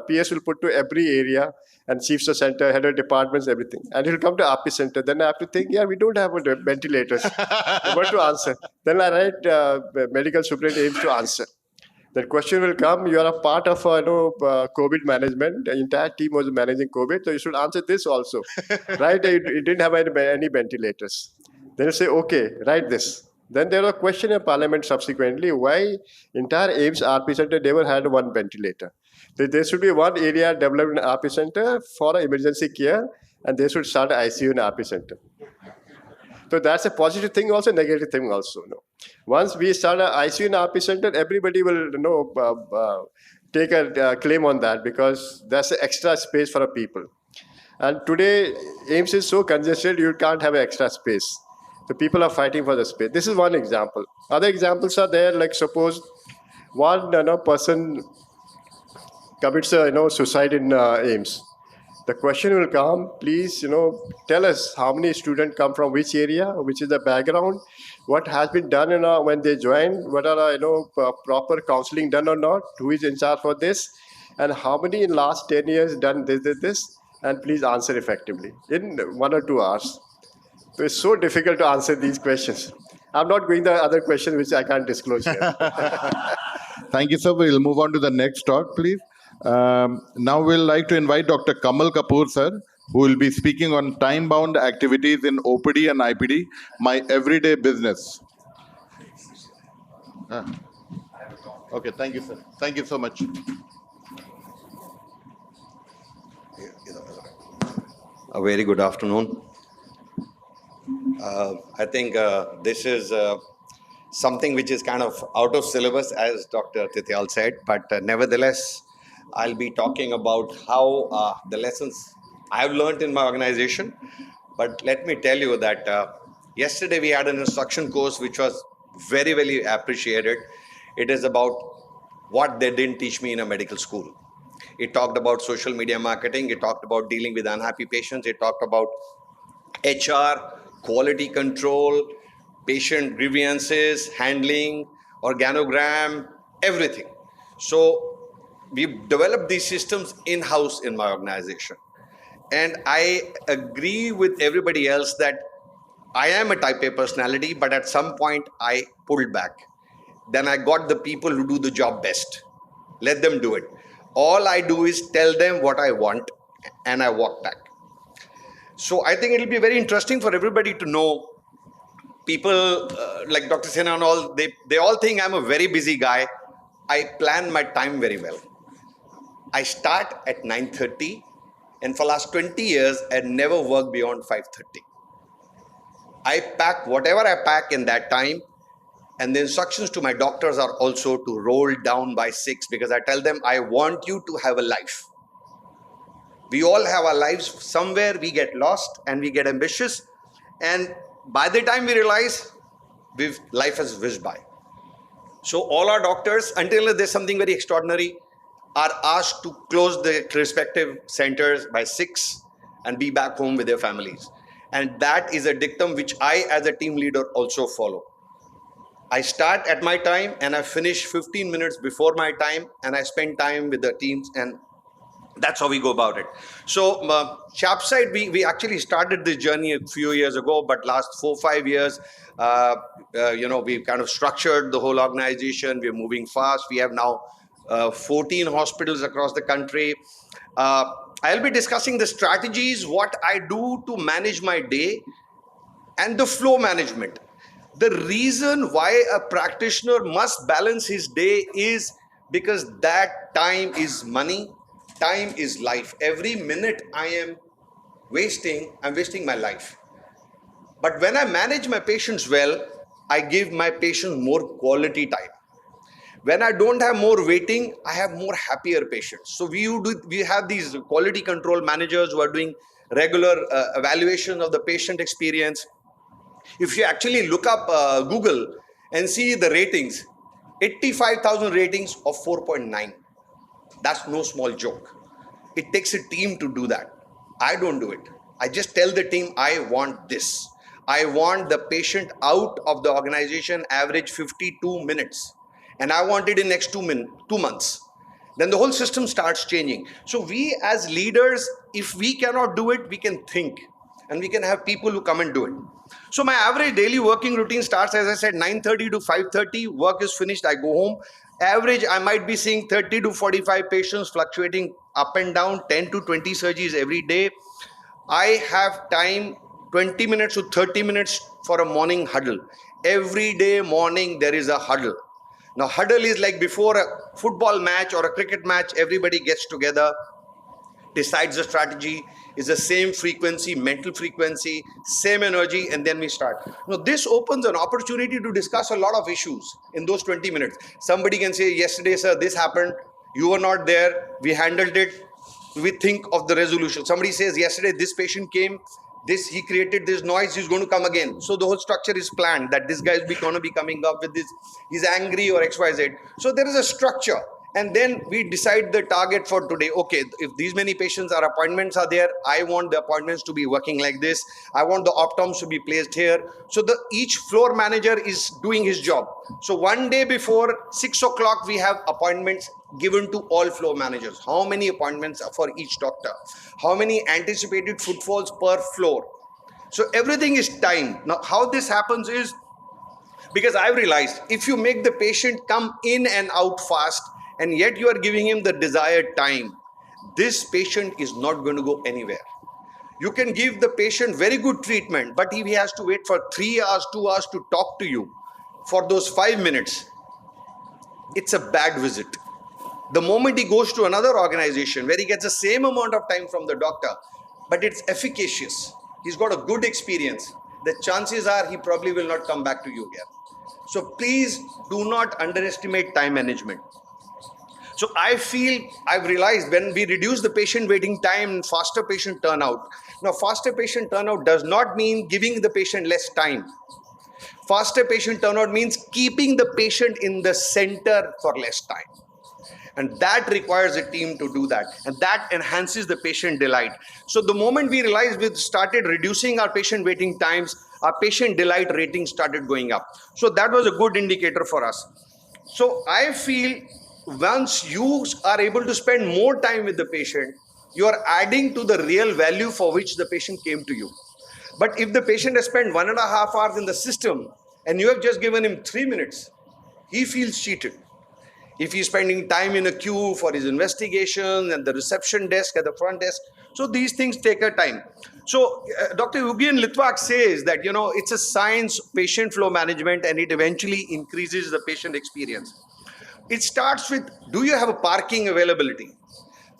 PS will put to every area and chiefs of center, head of departments, everything, and he'll come to RP center. Then I have to think, yeah, we don't have ventilators. What to answer? Then I write medical superintendent AIMS to answer. That question will come. You are a part of COVID management. The entire team was managing COVID, so you should answer this also, right? You didn't have any ventilators. Then you say, okay, write this. Then there was a question in Parliament subsequently why entire AIMS RP center never had one ventilator. There should be one area developed in RP center for emergency care, and they should start ICU in RP center. So that's a positive thing, also negative thing also. No, once we start an ICU in RP center, everybody will take a claim on that because that's an extra space for a people. And today, AIMS is so congested, you can't have an extra space. The people are fighting for the space. This is one example. Other examples are there, like suppose one person commits suicide in AIMS. The question will come, please, tell us how many students come from which area, which is the background, what has been done when they join, what are proper counseling done or not, who is in charge for this, and how many in last 10 years done this, and please answer effectively in 1 or 2 hours. So it's so difficult to answer these questions. I'm not going the other question which I can't disclose here. Thank you, sir. We'll move on to the next talk, please. Now we'll like to invite Dr. Kamal Kapoor, sir, who will be speaking on time-bound activities in OPD and IPD, my everyday business. Okay, thank you, sir. Thank you so much. A very good afternoon. I think this is something which is kind of out of syllabus, as Dr. Tityal said, but nevertheless, I'll be talking about how the lessons I have learned in my organization. But let me tell you that yesterday we had an instruction course which was very, very appreciated. It is about what they didn't teach me in a medical school. It talked about social media marketing. It talked about dealing with unhappy patients. It talked about HR, quality control, patient grievances, handling, organogram, everything. So we've developed these systems in-house in my organization. And I agree with everybody else that I am a type A personality, but at some point I pulled back. Then I got the people who do the job best. Let them do it. All I do is tell them what I want and I walk back. So I think it'll be very interesting for everybody to know. People like Dr. Sinha and all, they all think I'm a very busy guy. I plan my time very well. I start at 9:30 and for last 20 years, I never worked beyond 5:30. I pack whatever I pack in that time, and the instructions to my doctors are also to roll down by 6 because I tell them I want you to have a life. We all have our lives. Somewhere we get lost and we get ambitious, and by the time we realize life has whizzed by. So all our doctors, until there's something very extraordinary, are asked to close their respective centers by 6 and be back home with their families. And that is a dictum which I as a team leader also follow. I start at my time and I finish 15 minutes before my time, and I spend time with the teams, and that's how we go about it. So Chapside, we actually started this journey a few years ago, but last 4-5 years, we've kind of structured the whole organization. We're moving fast. We have now 14 hospitals across the country. I'll be discussing the strategies, what I do to manage my day, and the flow management. The reason why a practitioner must balance his day is because that time is money, time is life. Every minute I'm wasting my life. But when I manage my patients well, I give my patients more quality time. When I don't have more waiting, I have more happier patients. So we have these quality control managers who are doing regular evaluation of the patient experience. If you actually look up Google and see the ratings. 85,000 ratings of 4.9. That's no small joke. It takes a team to do that. I don't do it. I just tell the team, I want this. I want the patient out of the organization average 52 minutes. And I want it in next 2 months. Then the whole system starts changing. So we as leaders, if we cannot do it, we can think. And we can have people who come and do it. So my average daily working routine starts, as I said, 9:30 to 5:30. Work is finished, I go home. Average, I might be seeing 30 to 45 patients fluctuating up and down, 10 to 20 surgeries every day. I have time 20 minutes to 30 minutes for a morning huddle. Every day morning there is a huddle. Now huddle is like before a football match or a cricket match, everybody gets together, decides the strategy, is the same frequency, mental frequency, same energy, and then we start. Now this opens an opportunity to discuss a lot of issues in those 20 minutes. Somebody can say, yesterday sir, this happened, you were not there, we handled it, we think of the resolution. Somebody says, yesterday this patient came, he created this noise, he's going to come again. So the whole structure is planned that this guy is going to be coming up with this, he's angry or XYZ. So there is a structure. And then we decide the target for today. Okay, if these many patients or appointments are there, I want the appointments to be working like this. I want the optoms to be placed here. So each floor manager is doing his job. So one day before 6 o'clock, we have appointments given to all floor managers. How many appointments are for each doctor? How many anticipated footfalls per floor? So everything is timed. Now, how this happens is, because I've realized if you make the patient come in and out fast, and yet you are giving him the desired time, this patient is not going to go anywhere. You can give the patient very good treatment, but if he has to wait for 3 hours, 2 hours to talk to you for those 5 minutes, it's a bad visit. The moment he goes to another organization where he gets the same amount of time from the doctor, but it's efficacious, he's got a good experience, the chances are he probably will not come back to you again. So please do not underestimate time management. So I feel, I've realized when we reduce the patient waiting time, faster patient turnout. Now, faster patient turnout does not mean giving the patient less time. Faster patient turnout means keeping the patient in the center for less time. And that requires a team to do that. And that enhances the patient delight. So the moment we realized we started reducing our patient waiting times, our patient delight rating started going up. So that was a good indicator for us. So I feel once you are able to spend more time with the patient, you are adding to the real value for which the patient came to you. But if the patient has spent 1.5 hours in the system and you have just given him 3 minutes, he feels cheated. If he's spending time in a queue for his investigation and the reception desk at the front desk, so these things take a time. So Dr. Eugen Litvak says that, it's a science, patient flow management, and it eventually increases the patient experience. It starts with, do you have a parking availability?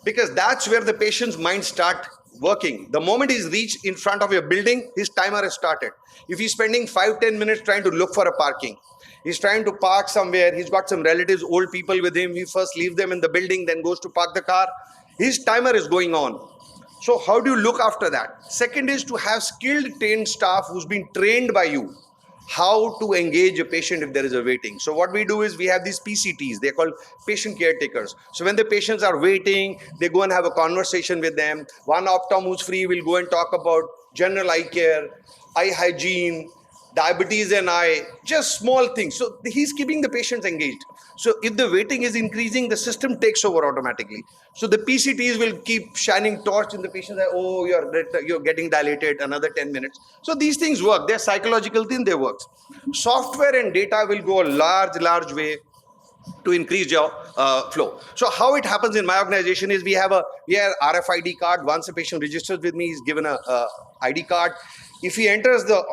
Because that's where the patient's mind starts working. The moment he's reached in front of your building, his timer has started. If he's spending 5-10 minutes trying to look for a parking, he's trying to park somewhere, he's got some relatives, old people with him, he first leaves them in the building, then goes to park the car, his timer is going on. So how do you look after that? Second is to have skilled trained staff who's been trained by you how to engage a patient if there is a waiting. So what we do is we have these PCTs, they're called patient caretakers. So when the patients are waiting, they go and have a conversation with them. One optom who's free will go and talk about general eye care, eye hygiene, diabetes and eye, just small things. So he's keeping the patients engaged. So if the waiting is increasing, the system takes over automatically. So the PCTs will keep shining torch in the patient's eye. Oh, you're getting dilated, another 10 minutes. So these things work. They're psychological things, they work. Software and data will go a large way to increase your flow. So how it happens in my organization is we have RFID card. Once a patient registers with me, he's given a ID card. If he enters the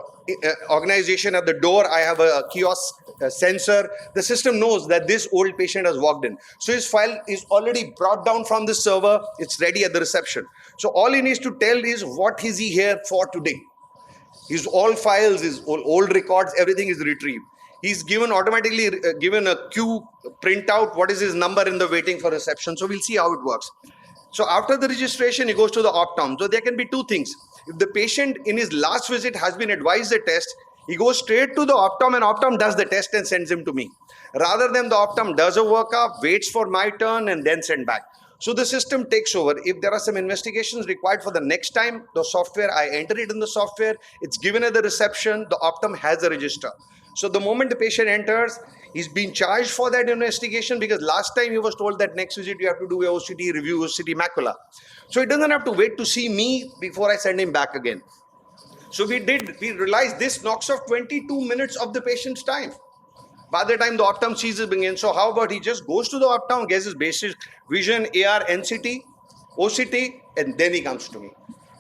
organization at the door, I have a kiosk sensor. The system knows that this old patient has walked in. So his file is already brought down from the server. It's ready at the reception. So all he needs to tell is what is he here for today. His all files, his old records, everything is retrieved. He's automatically given a queue printout. What is his number in the waiting for reception? So we'll see how it works. So after the registration, he goes to the optom. So there can be two things. If the patient in his last visit has been advised a test, He goes straight to the optom and optom does the test and sends him to me. Rather than the optom does a workup, waits for my turn and then send back. So the system takes over. If there are some investigations required for the next time, the software, I enter it in the software, it's given at the reception, the optom has a register. So the moment the patient enters, he's being charged for that investigation because last time he was told that next visit you have to do a OCT review, OCT macula. So he doesn't have to wait to see me before I send him back again. So we realized this knocks off 22 minutes of the patient's time. By the time the optom sees it begin, so how about he just goes to the optom, gets his basic vision, AR, NCT, OCT, and then he comes to me.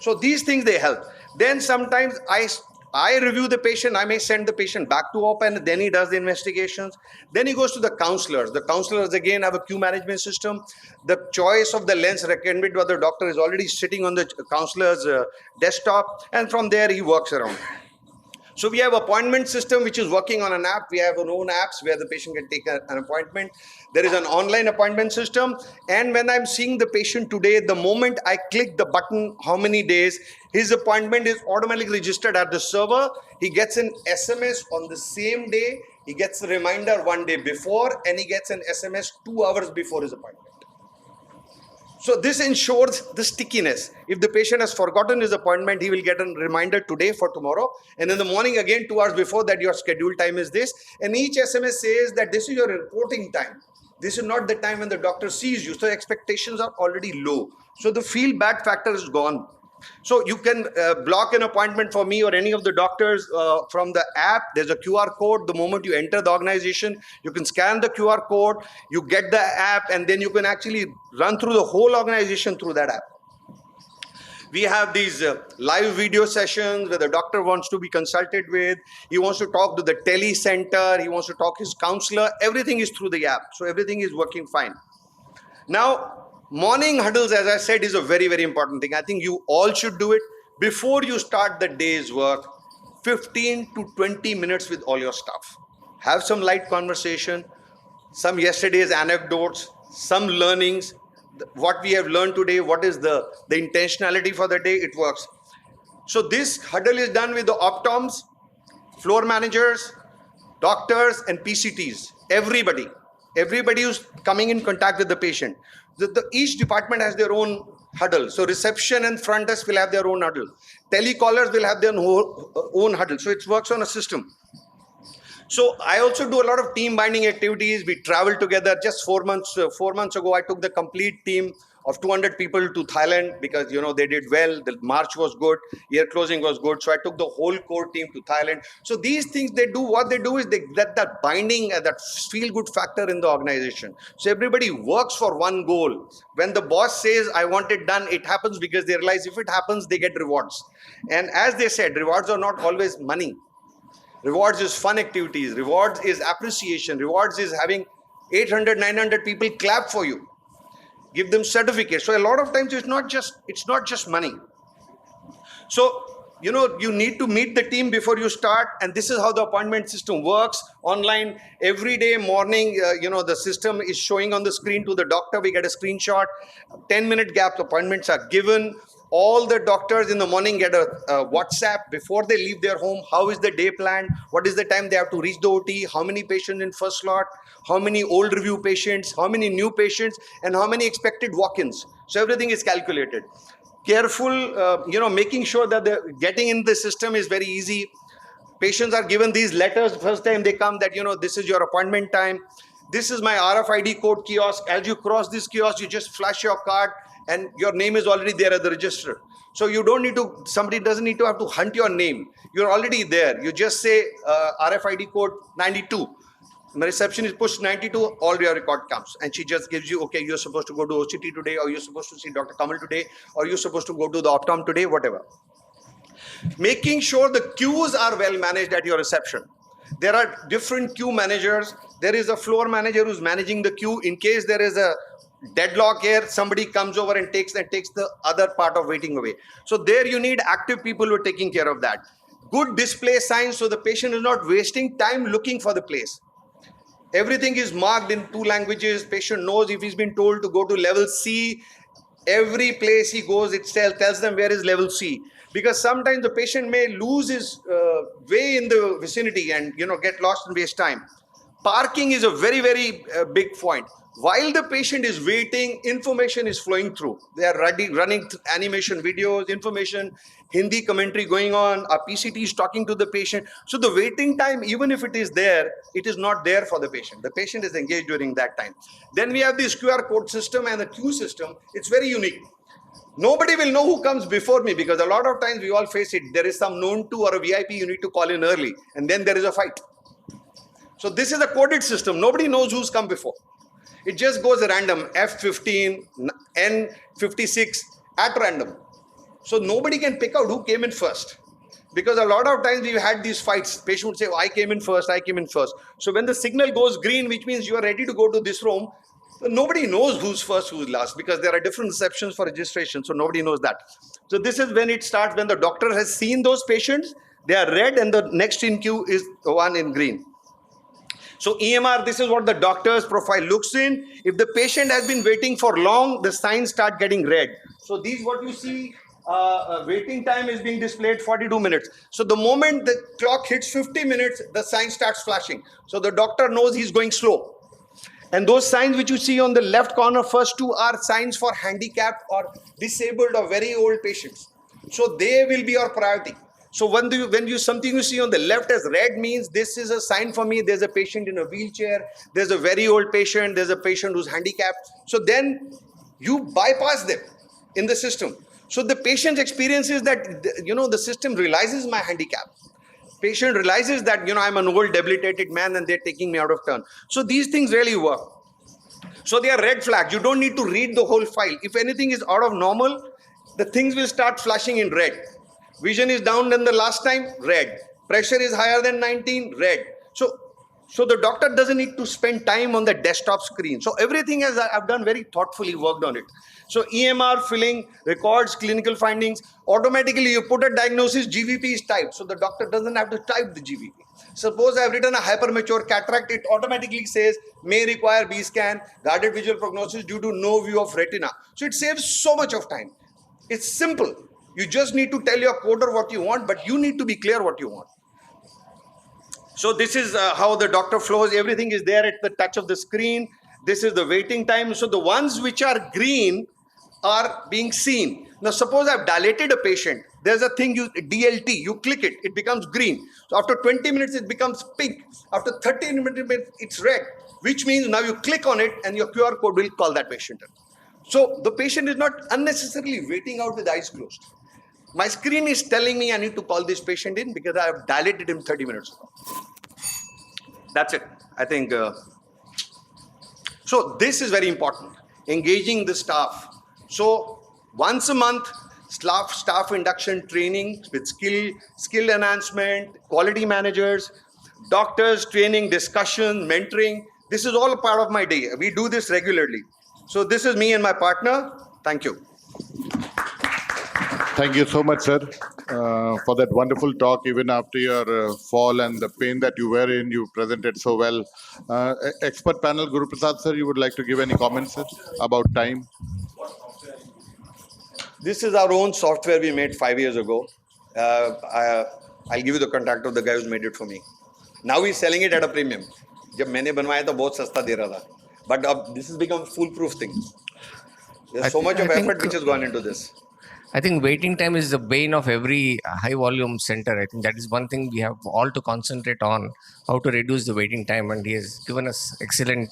So these things, they help. Then sometimes I review the patient, I may send the patient back to op and then he does the investigations. Then he goes to the counselors. The counselors again have a queue management system. The choice of the lens recommended by the doctor is already sitting on the counselor's desktop, and from there he works around. So we have appointment system which is working on an app. We have our own apps where the patient can take an appointment. There is an online appointment system. And when I'm seeing the patient today, the moment I click the button, how many days, his appointment is automatically registered at the server. He gets an SMS on the same day. He gets a reminder 1 day before, and he gets an SMS 2 hours before his appointment. So this ensures the stickiness. If the patient has forgotten his appointment, he will get a reminder today for tomorrow. And in the morning again, 2 hours before that, your scheduled time is this. And each SMS says that this is your reporting time. This is not the time when the doctor sees you. So expectations are already low. So the feel bad factor is gone. So you can block an appointment for me or any of the doctors from the app. There's a QR code. The moment you enter the organization, you can scan the QR code, you get the app, and then you can actually run through the whole organization through that app. We have these live video sessions where the doctor wants to be consulted with. He wants to talk to the tele center. He wants to talk to his counselor. Everything is through the app. So everything is working fine. Now, morning huddles, as I said, is a very, very important thing. I think you all should do it before you start the day's work. 15 to 20 minutes with all your staff. Have some light conversation, some yesterday's anecdotes, some learnings, what we have learned today, what is the intentionality for the day, it works. So this huddle is done with the optoms, floor managers, doctors, and PCTs, everybody who's coming in contact with the patient. Each department has their own huddle. So reception and front desk will have their own huddle. Telecallers will have their own huddle. So it works on a system. So I also do a lot of team binding activities. We travel together. Just 4 months ago, I took the complete team of 200 people to Thailand because, you know, they did well. The March was good. Year closing was good. So I took the whole core team to Thailand. So these things what they do is they get that binding, that feel good factor in the organization. So everybody works for one goal. When the boss says, I want it done, it happens because they realize if it happens, they get rewards. And as they said, rewards are not always money. Rewards is fun activities. Rewards is appreciation. Rewards is having 800, 900 people clap for you. Give them certificates. So a lot of times it's not just money. So, you know, you need to meet the team before you start. And this is how the appointment system works. Online, every day morning, the system is showing on the screen to the doctor. We get a screenshot. 10-minute gap appointments are given. All the doctors in the morning get a WhatsApp before they leave their home. How is the day planned? What is the time they have to reach the OT? How many patients in first slot? How many old review patients? How many new patients? And how many expected walk-ins? So everything is calculated. Careful, making sure that the getting in the system is very easy. Patients are given these letters first time they come that, this is your appointment time. This is my RFID code kiosk. As you cross this kiosk, you just flash your card and your name is already there at the register. So you don't need to, somebody doesn't need to have to hunt your name. You're already there. You just say RFID code 92. My receptionist push 92, all your record comes. And she just gives you, okay, you're supposed to go to OCT today, or you're supposed to see Dr. Kamal today, or you're supposed to go to the optom today, whatever. Making sure the queues are well managed at your reception. There are different queue managers. There is a floor manager who's managing the queue. In case there is a deadlock here, somebody comes over and takes the other part of waiting away. So there you need active people who are taking care of that. Good display signs so the patient is not wasting time looking for the place. Everything is marked in 2 languages. Patient knows if he's been told to go to level C, Every place he goes, it tells them where is level C. Because sometimes the patient may lose his way in the vicinity and get lost and waste time. Parking is a very, very big point. While the patient is waiting, information is flowing through. They are running animation videos, information, Hindi commentary going on. Our PCT is talking to the patient. So the waiting time, even if it is there, it is not there for the patient. The patient is engaged during that time. Then we have this QR code system and the queue system. It's very unique. Nobody will know who comes before me, because a lot of times we all face it. There is some known to or a VIP you need to call in early, and then there is a fight. So this is a coded system. Nobody knows who's come before. It just goes random, F15, N56 at random. So nobody can pick out who came in first. Because a lot of times we've had these fights. Patient would say, oh, I came in first, I came in first. So when the signal goes green, which means you are ready to go to this room, nobody knows who's first, who's last, because there are different receptions for registration. So nobody knows that. So this is when it starts, when the doctor has seen those patients, they are red, and the next in queue is the one in green. So EMR, this is what the doctor's profile looks in. If the patient has been waiting for long, the signs start getting red. So these, what you see, waiting time is being displayed 42 minutes. So the moment the clock hits 50 minutes, the sign starts flashing. So the doctor knows he's going slow. And those signs which you see on the left corner, first two are signs for handicapped or disabled or very old patients. So they will be your priority. So when something you see on the left as red means this is a sign for me. There's a patient in a wheelchair. There's a very old patient. There's a patient who's handicapped. So then you bypass them in the system. So the patient's experience is that the system realizes my handicap. Patient realizes that I'm an old debilitated man and they're taking me out of turn. So these things really work. So they are red flags. You don't need to read the whole file. If anything is out of normal, the things will start flashing in red. Vision is down than the last time, red. Pressure is higher than 19, red. So the doctor doesn't need to spend time on the desktop screen. So everything I've done very thoughtfully, worked on it. So EMR filling, records, clinical findings, automatically you put a diagnosis, GVP is typed. So the doctor doesn't have to type the GVP. Suppose I've written a hypermature cataract, it automatically says may require B scan, guarded visual prognosis due to no view of retina. So it saves so much of time. It's simple. You just need to tell your coder what you want, but you need to be clear what you want. So this is how the doctor flows. Everything is there at the touch of the screen. This is the waiting time. So the ones which are green are being seen. Now suppose I've dilated a patient. There's a thing, DLT, you click it, it becomes green. So after 20 minutes, it becomes pink. After 30 minutes, it's red, which means now you click on it and your QR code will call that patient in. So the patient is not unnecessarily waiting out with eyes closed. My screen is telling me I need to call this patient in because I have dilated him 30 minutes ago. That's it. I think. So this is very important. Engaging the staff. So once a month, staff induction training with skill enhancement, quality managers, doctors training, discussion, mentoring. This is all a part of my day. We do this regularly. So this is me and my partner. Thank you. Thank you so much, sir, for that wonderful talk. Even after your fall and the pain that you were in, you presented so well. Expert panel, Guru Prasad, sir, you would like to give any comments, sir, about time? This is our own software we made 5 years ago. I'll give you the contact of the guy who's made it for me. Now he's selling it at a premium. जब मैंने बनवाया तो बहुत सस्ता दे रहा था. But this has become a foolproof thing. There's so much of effort which has gone into this. I think waiting time is the bane of every high volume center. I think that is one thing we have all to concentrate on, how to reduce the waiting time. And he has given us excellent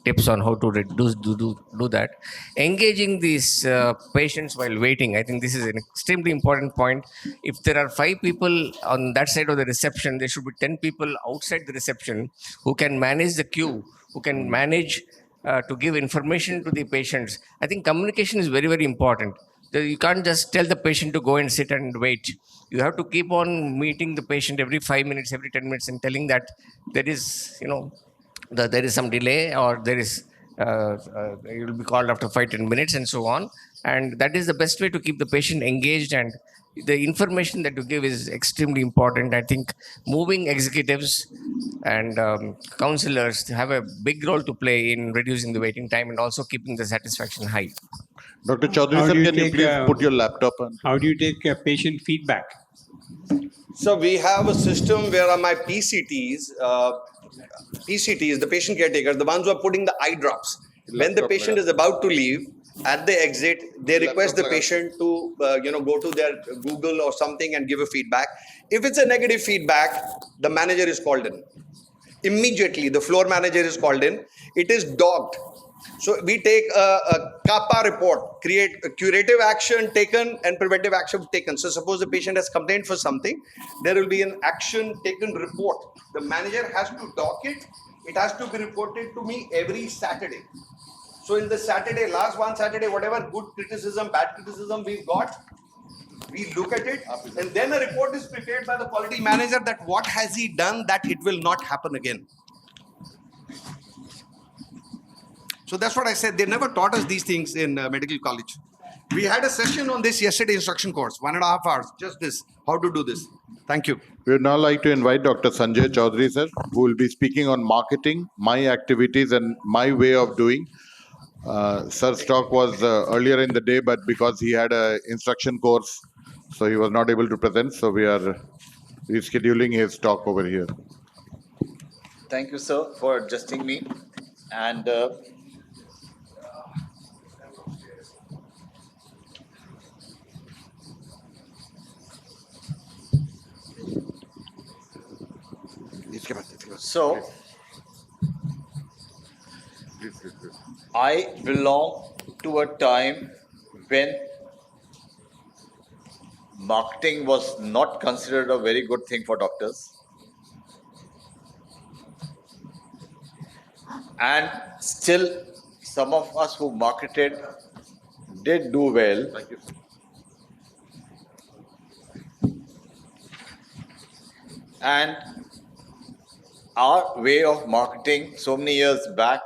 tips on how to do that. Engaging these patients while waiting, I think this is an extremely important point. If there are 5 people on that side of the reception, there should be 10 people outside the reception who can manage the queue, who can manage to give information to the patients. I think communication is very, very important. You can't just tell the patient to go and sit and wait. You have to keep on meeting the patient every 5 minutes, every 10 minutes, and telling that there is, there is some delay, or there is, you will be called after 5-10 minutes, and so on. And that is the best way to keep the patient engaged and the information that you give is extremely important. I think moving executives and counselors have a big role to play in reducing the waiting time and also keeping the satisfaction high. Dr. Chaudhary, How sir, do you can you take, please put your laptop on? How do you take patient feedback? So we have a system where my PCTs, the patient caretakers, the ones who are putting the eye drops, when the patient is about to leave, at the exit, they request the patient to, go to their Google or something and give a feedback. If it's a negative feedback, the manager is called in. Immediately, the floor manager is called in. It is dogged. So we take a CAPA report, create a curative action taken and preventive action taken. So suppose the patient has complained for something, there will be an action taken report. The manager has to dock it. It has to be reported to me every Saturday. So in the Saturday, last one Saturday, whatever good criticism, bad criticism we've got, we look at it, and then a report is prepared by the quality manager that what has he done that it will not happen again. So that's what I said. They never taught us these things in medical college. We had a session on this yesterday, instruction course, 1.5 hours, just this, how to do this. Thank you. We would now like to invite Dr. Sanjay Chaudhary, sir, who will be speaking on marketing, my activities, and my way of doing. Sir's talk was earlier in the day, but because he had an instruction course, so he was not able to present. So we are rescheduling his talk over here. Thank you, sir, for adjusting me. And so I belong to a time when marketing was not considered a very good thing for doctors. And still, some of us who marketed did do well. Thank you. And our way of marketing so many years back,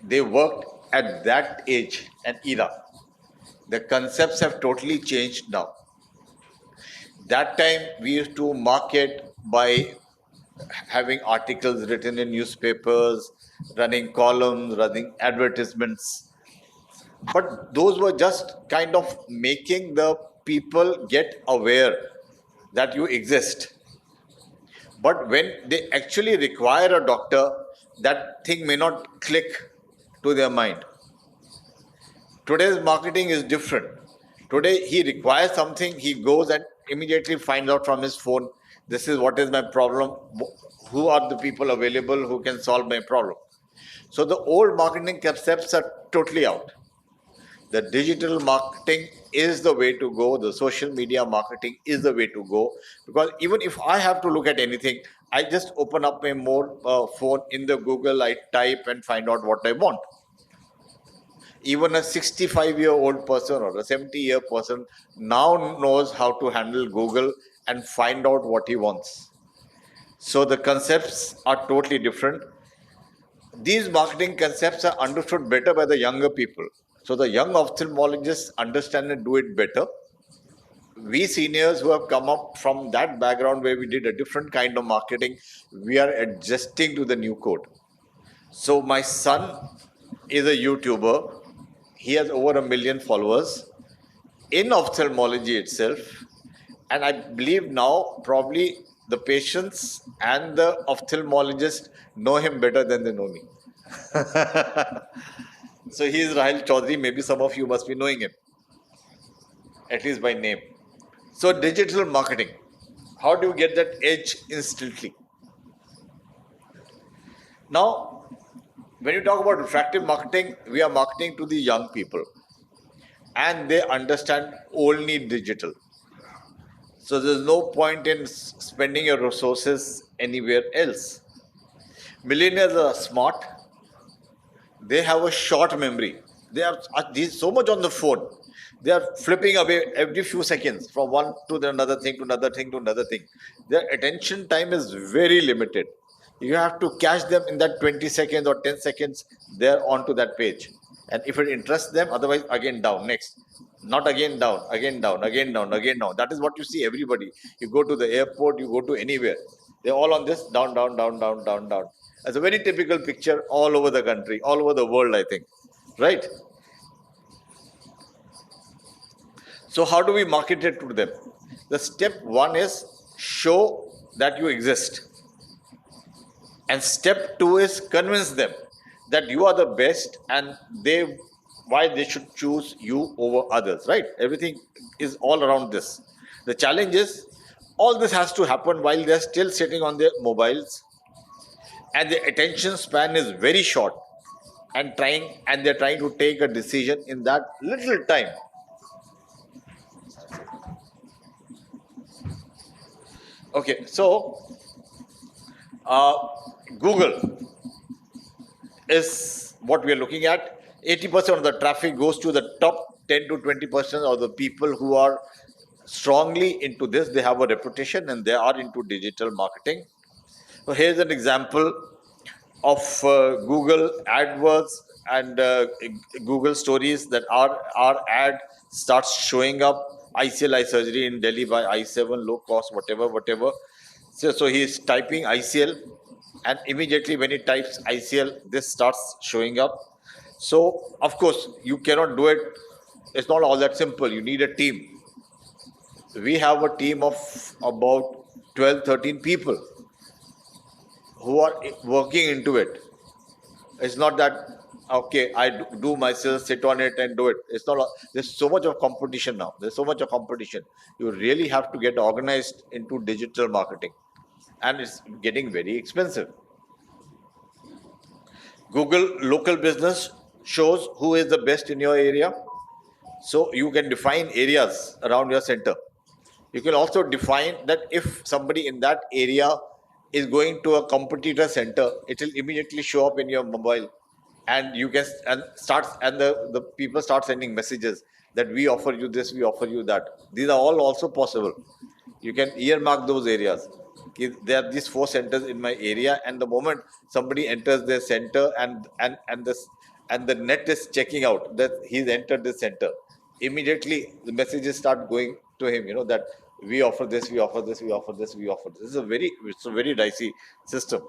they worked at that age and era. The concepts have totally changed now. That time we used to market by having articles written in newspapers, running columns, running advertisements. But those were just kind of making the people get aware that you exist. But when they actually require a doctor, that thing may not click to their mind. Today's marketing is different. Today he requires something, he goes and immediately finds out from his phone, this is what is my problem, who are the people available who can solve my problem. So the old marketing concepts are totally out. The digital marketing is the way to go. The social media marketing is the way to go. Because even if I have to look at anything, I just open up my phone in the Google, I type and find out what I want. Even a 65-year-old person or a 70-year person now knows how to handle Google and find out what he wants. So the concepts are totally different. These marketing concepts are understood better by the younger people. So the young ophthalmologists understand and do it better. We seniors who have come up from that background where we did a different kind of marketing, we are adjusting to the new code. So my son is a YouTuber. He has over 1 million followers in ophthalmology itself. And I believe now probably the patients and the ophthalmologist know him better than they know me. So he is Rahil Chaudhary. Maybe some of you must be knowing him, at least by name. So digital marketing, how do you get that edge instantly? Now, when you talk about refractive marketing, we are marketing to the young people and they understand only digital. So there's no point in spending your resources anywhere else. Millennials are smart. They have a short memory. They are so much on the phone. They are flipping away every few seconds from one to another thing, to another thing, to another thing. Their attention time is very limited. You have to catch them in that 20 seconds or 10 seconds, they're onto that page. And if it interests them, otherwise, again, down, next. not again down, again down, again down, again down. That is what you see everybody. You go to the airport, you go to anywhere. They're all on this down, down, down, down, down, down. It's a very typical picture all over the country, all over the world, I think. Right? So how do we market it to them? The step one is show that you exist. And step two is convince them that you are the best and why they should choose you over others, right? Everything is all around this. The challenge is all this has to happen while they're still sitting on their mobiles and their attention span is very short and they're trying to take a decision in that little time. Okay, so Google is what we are looking at. 80% of the traffic goes to the top 10 to 20% of the people who are strongly into this. They have a reputation and they are into digital marketing. So here's an example of Google AdWords and Google stories that our ad starts showing up. ICL eye surgery in Delhi by I7, low cost, whatever. So he's typing ICL, and immediately when he types ICL, this starts showing up. So of course you cannot do it. It's not all that simple. You need a team. We have a team of about 12, 13 people who are working into it. It's not that, okay, I do myself, sit on it and do it. It's not, there's so much of competition now. There's so much of competition. You really have to get organized into digital marketing. And it's getting very expensive. Google local business shows who is the best in your area. So you can define areas around your center. You can also define that if somebody in that area is going to a competitor center, it will immediately show up in your mobile, and you can the people start sending messages that we offer you this, we offer you that. These are all also possible. You can earmark those areas. There are these 4 centers in my area, and the moment somebody enters their center and the net is checking out that he's entered this center, immediately the messages start going to him, that we offer this, we offer this, we offer this, we offer this. It's a very dicey system.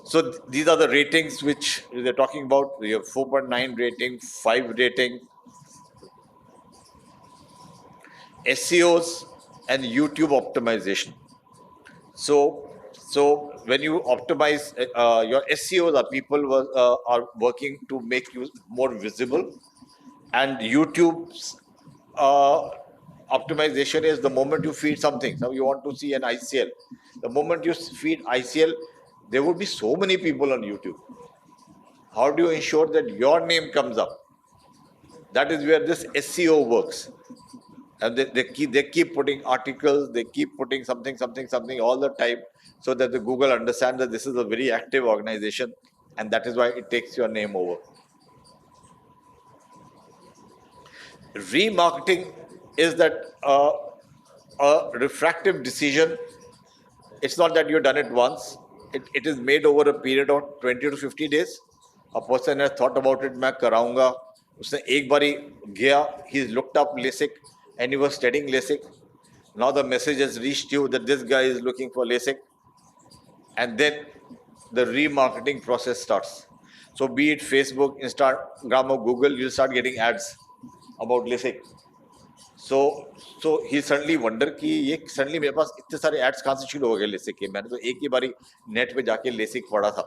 So these are the ratings which they're talking about. We have 4.9 rating, 5 rating. SEOs and YouTube optimization. So when you optimize your SEOs, are people are working to make you more visible, and YouTube's optimization is the moment you feed something. Now you want to see an ICL. The moment you feed ICL, there would be so many people on YouTube. How do you ensure that your name comes up? That is where this SEO works. And they keep putting articles, they keep putting something all the time, so that the Google understands that this is a very active organization, and that is why it takes your name over. Remarketing is that a refractive decision. It's not that you've done it once. It is made over a period of 20 to 50 days. A person has thought about it, मैं कराऊंगा. उसने एक बारी गया, he's looked up LASIK and he was studying LASIK. Now the message has reached you that this guy is looking for LASIK, and then the remarketing process starts. So be it Facebook, Instagram, or Google, you'll start getting ads about LASIK. So he suddenly wonder कि ये suddenly मेरे पास इतने सारे ads कहाँ से शुरू हो गए LASIK के? मैंने तो एक ही बारी नेट पे जाके LASIK पढ़ा था.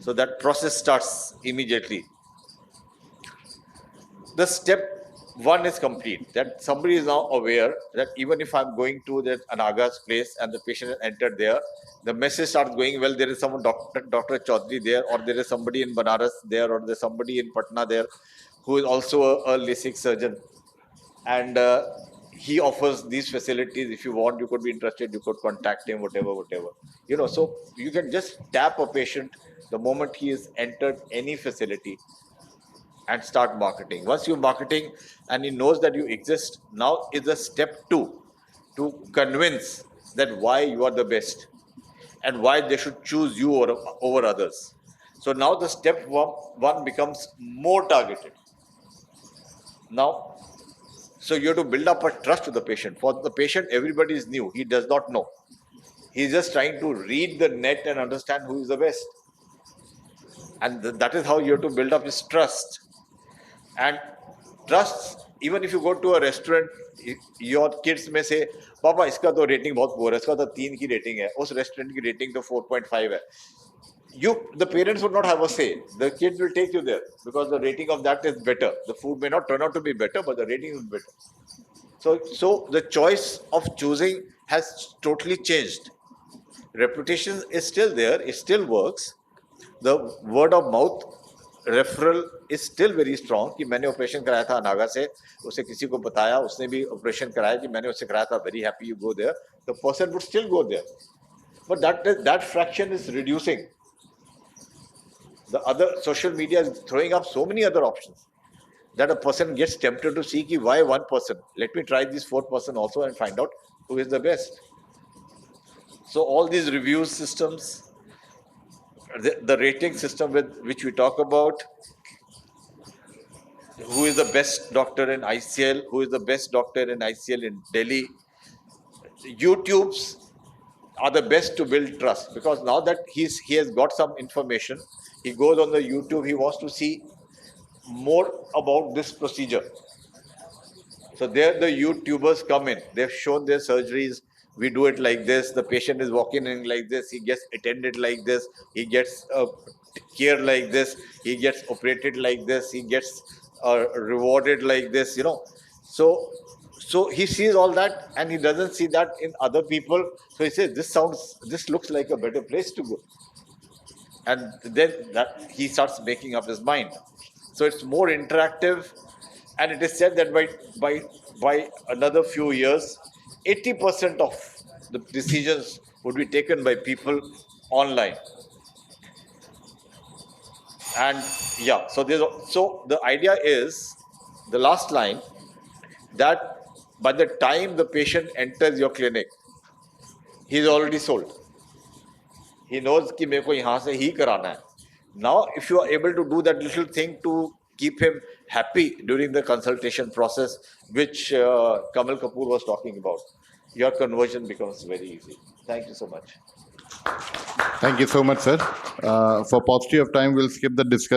So that process starts immediately. The step 1 is complete. That somebody is now aware that even if I'm going to that Anaga's place and the patient has entered there, the message starts going, well, there is someone, Dr. Chaudhary there, or there is somebody in Banaras there, or there's somebody in Patna there who is also a LASIK surgeon. And he offers these facilities. If you want, you could be interested, you could contact him, whatever. So you can just tap a patient the moment he has entered any facility and start marketing. Once you're marketing and he knows that you exist, now is the step 2 to convince that why you are the best and why they should choose you over others. So now the step 1 becomes more targeted. Now, So you have to build up a trust with the patient. For the patient, everybody is new. He does not know. He's just trying to read the net and understand who is the best. And that is how you have to build up his trust. And trust, even if you go to a restaurant, your kids may say, पापा इसका तो rating बहुत पोर है, इसका तो 3 की rating है, उस रेस्टोरेंट की रेटिंग तो 4.5 है. The parents would not have a say. The kids will take you there because the rating of that is better. The food may not turn out to be better, but the rating is better. So the choice of choosing has totally changed. Reputation is still there, it still works. The word of mouth referral is still very strong कि मैंने operation कराया था नागा से, उसे किसी को बताया, उसने भी ऑपरेशन कराया कि मैंने उससे कराया था, very happy you go there. The person would still go there, but that fraction is reducing. The other social media is throwing up so many other options that a person gets tempted to see ki why one person. Let me try this fourth person also and find out who is the best. So all these review systems, the rating system with which we talk about, who is the best doctor in ICL, who is the best doctor in ICL in Delhi. YouTubes are the best to build trust because now that he has got some information, he goes on the YouTube, he wants to see more about this procedure. So there the YouTubers come in. They've shown their surgeries. We do it like this. The patient is walking in like this. He gets attended like this. He gets care like this. He gets operated like this. He gets rewarded like this. You know. So he sees all that and he doesn't see that in other people. So he says, this looks like a better place to go. And then that he starts making up his mind. So it's more interactive. And it is said that by another few years, 80% of the decisions would be taken by people online. And yeah, so the idea is, the last line, that by the time the patient enters your clinic, he is already sold. He knows कि मेरे को यहाँ से ही कराना है. Now, if you are able to do that little thing to keep him happy during the consultation process, which Kamal Kapoor was talking about, your conversion becomes very easy. Thank you so much. Thank you so much, sir. For paucity of time, we'll skip the discussion.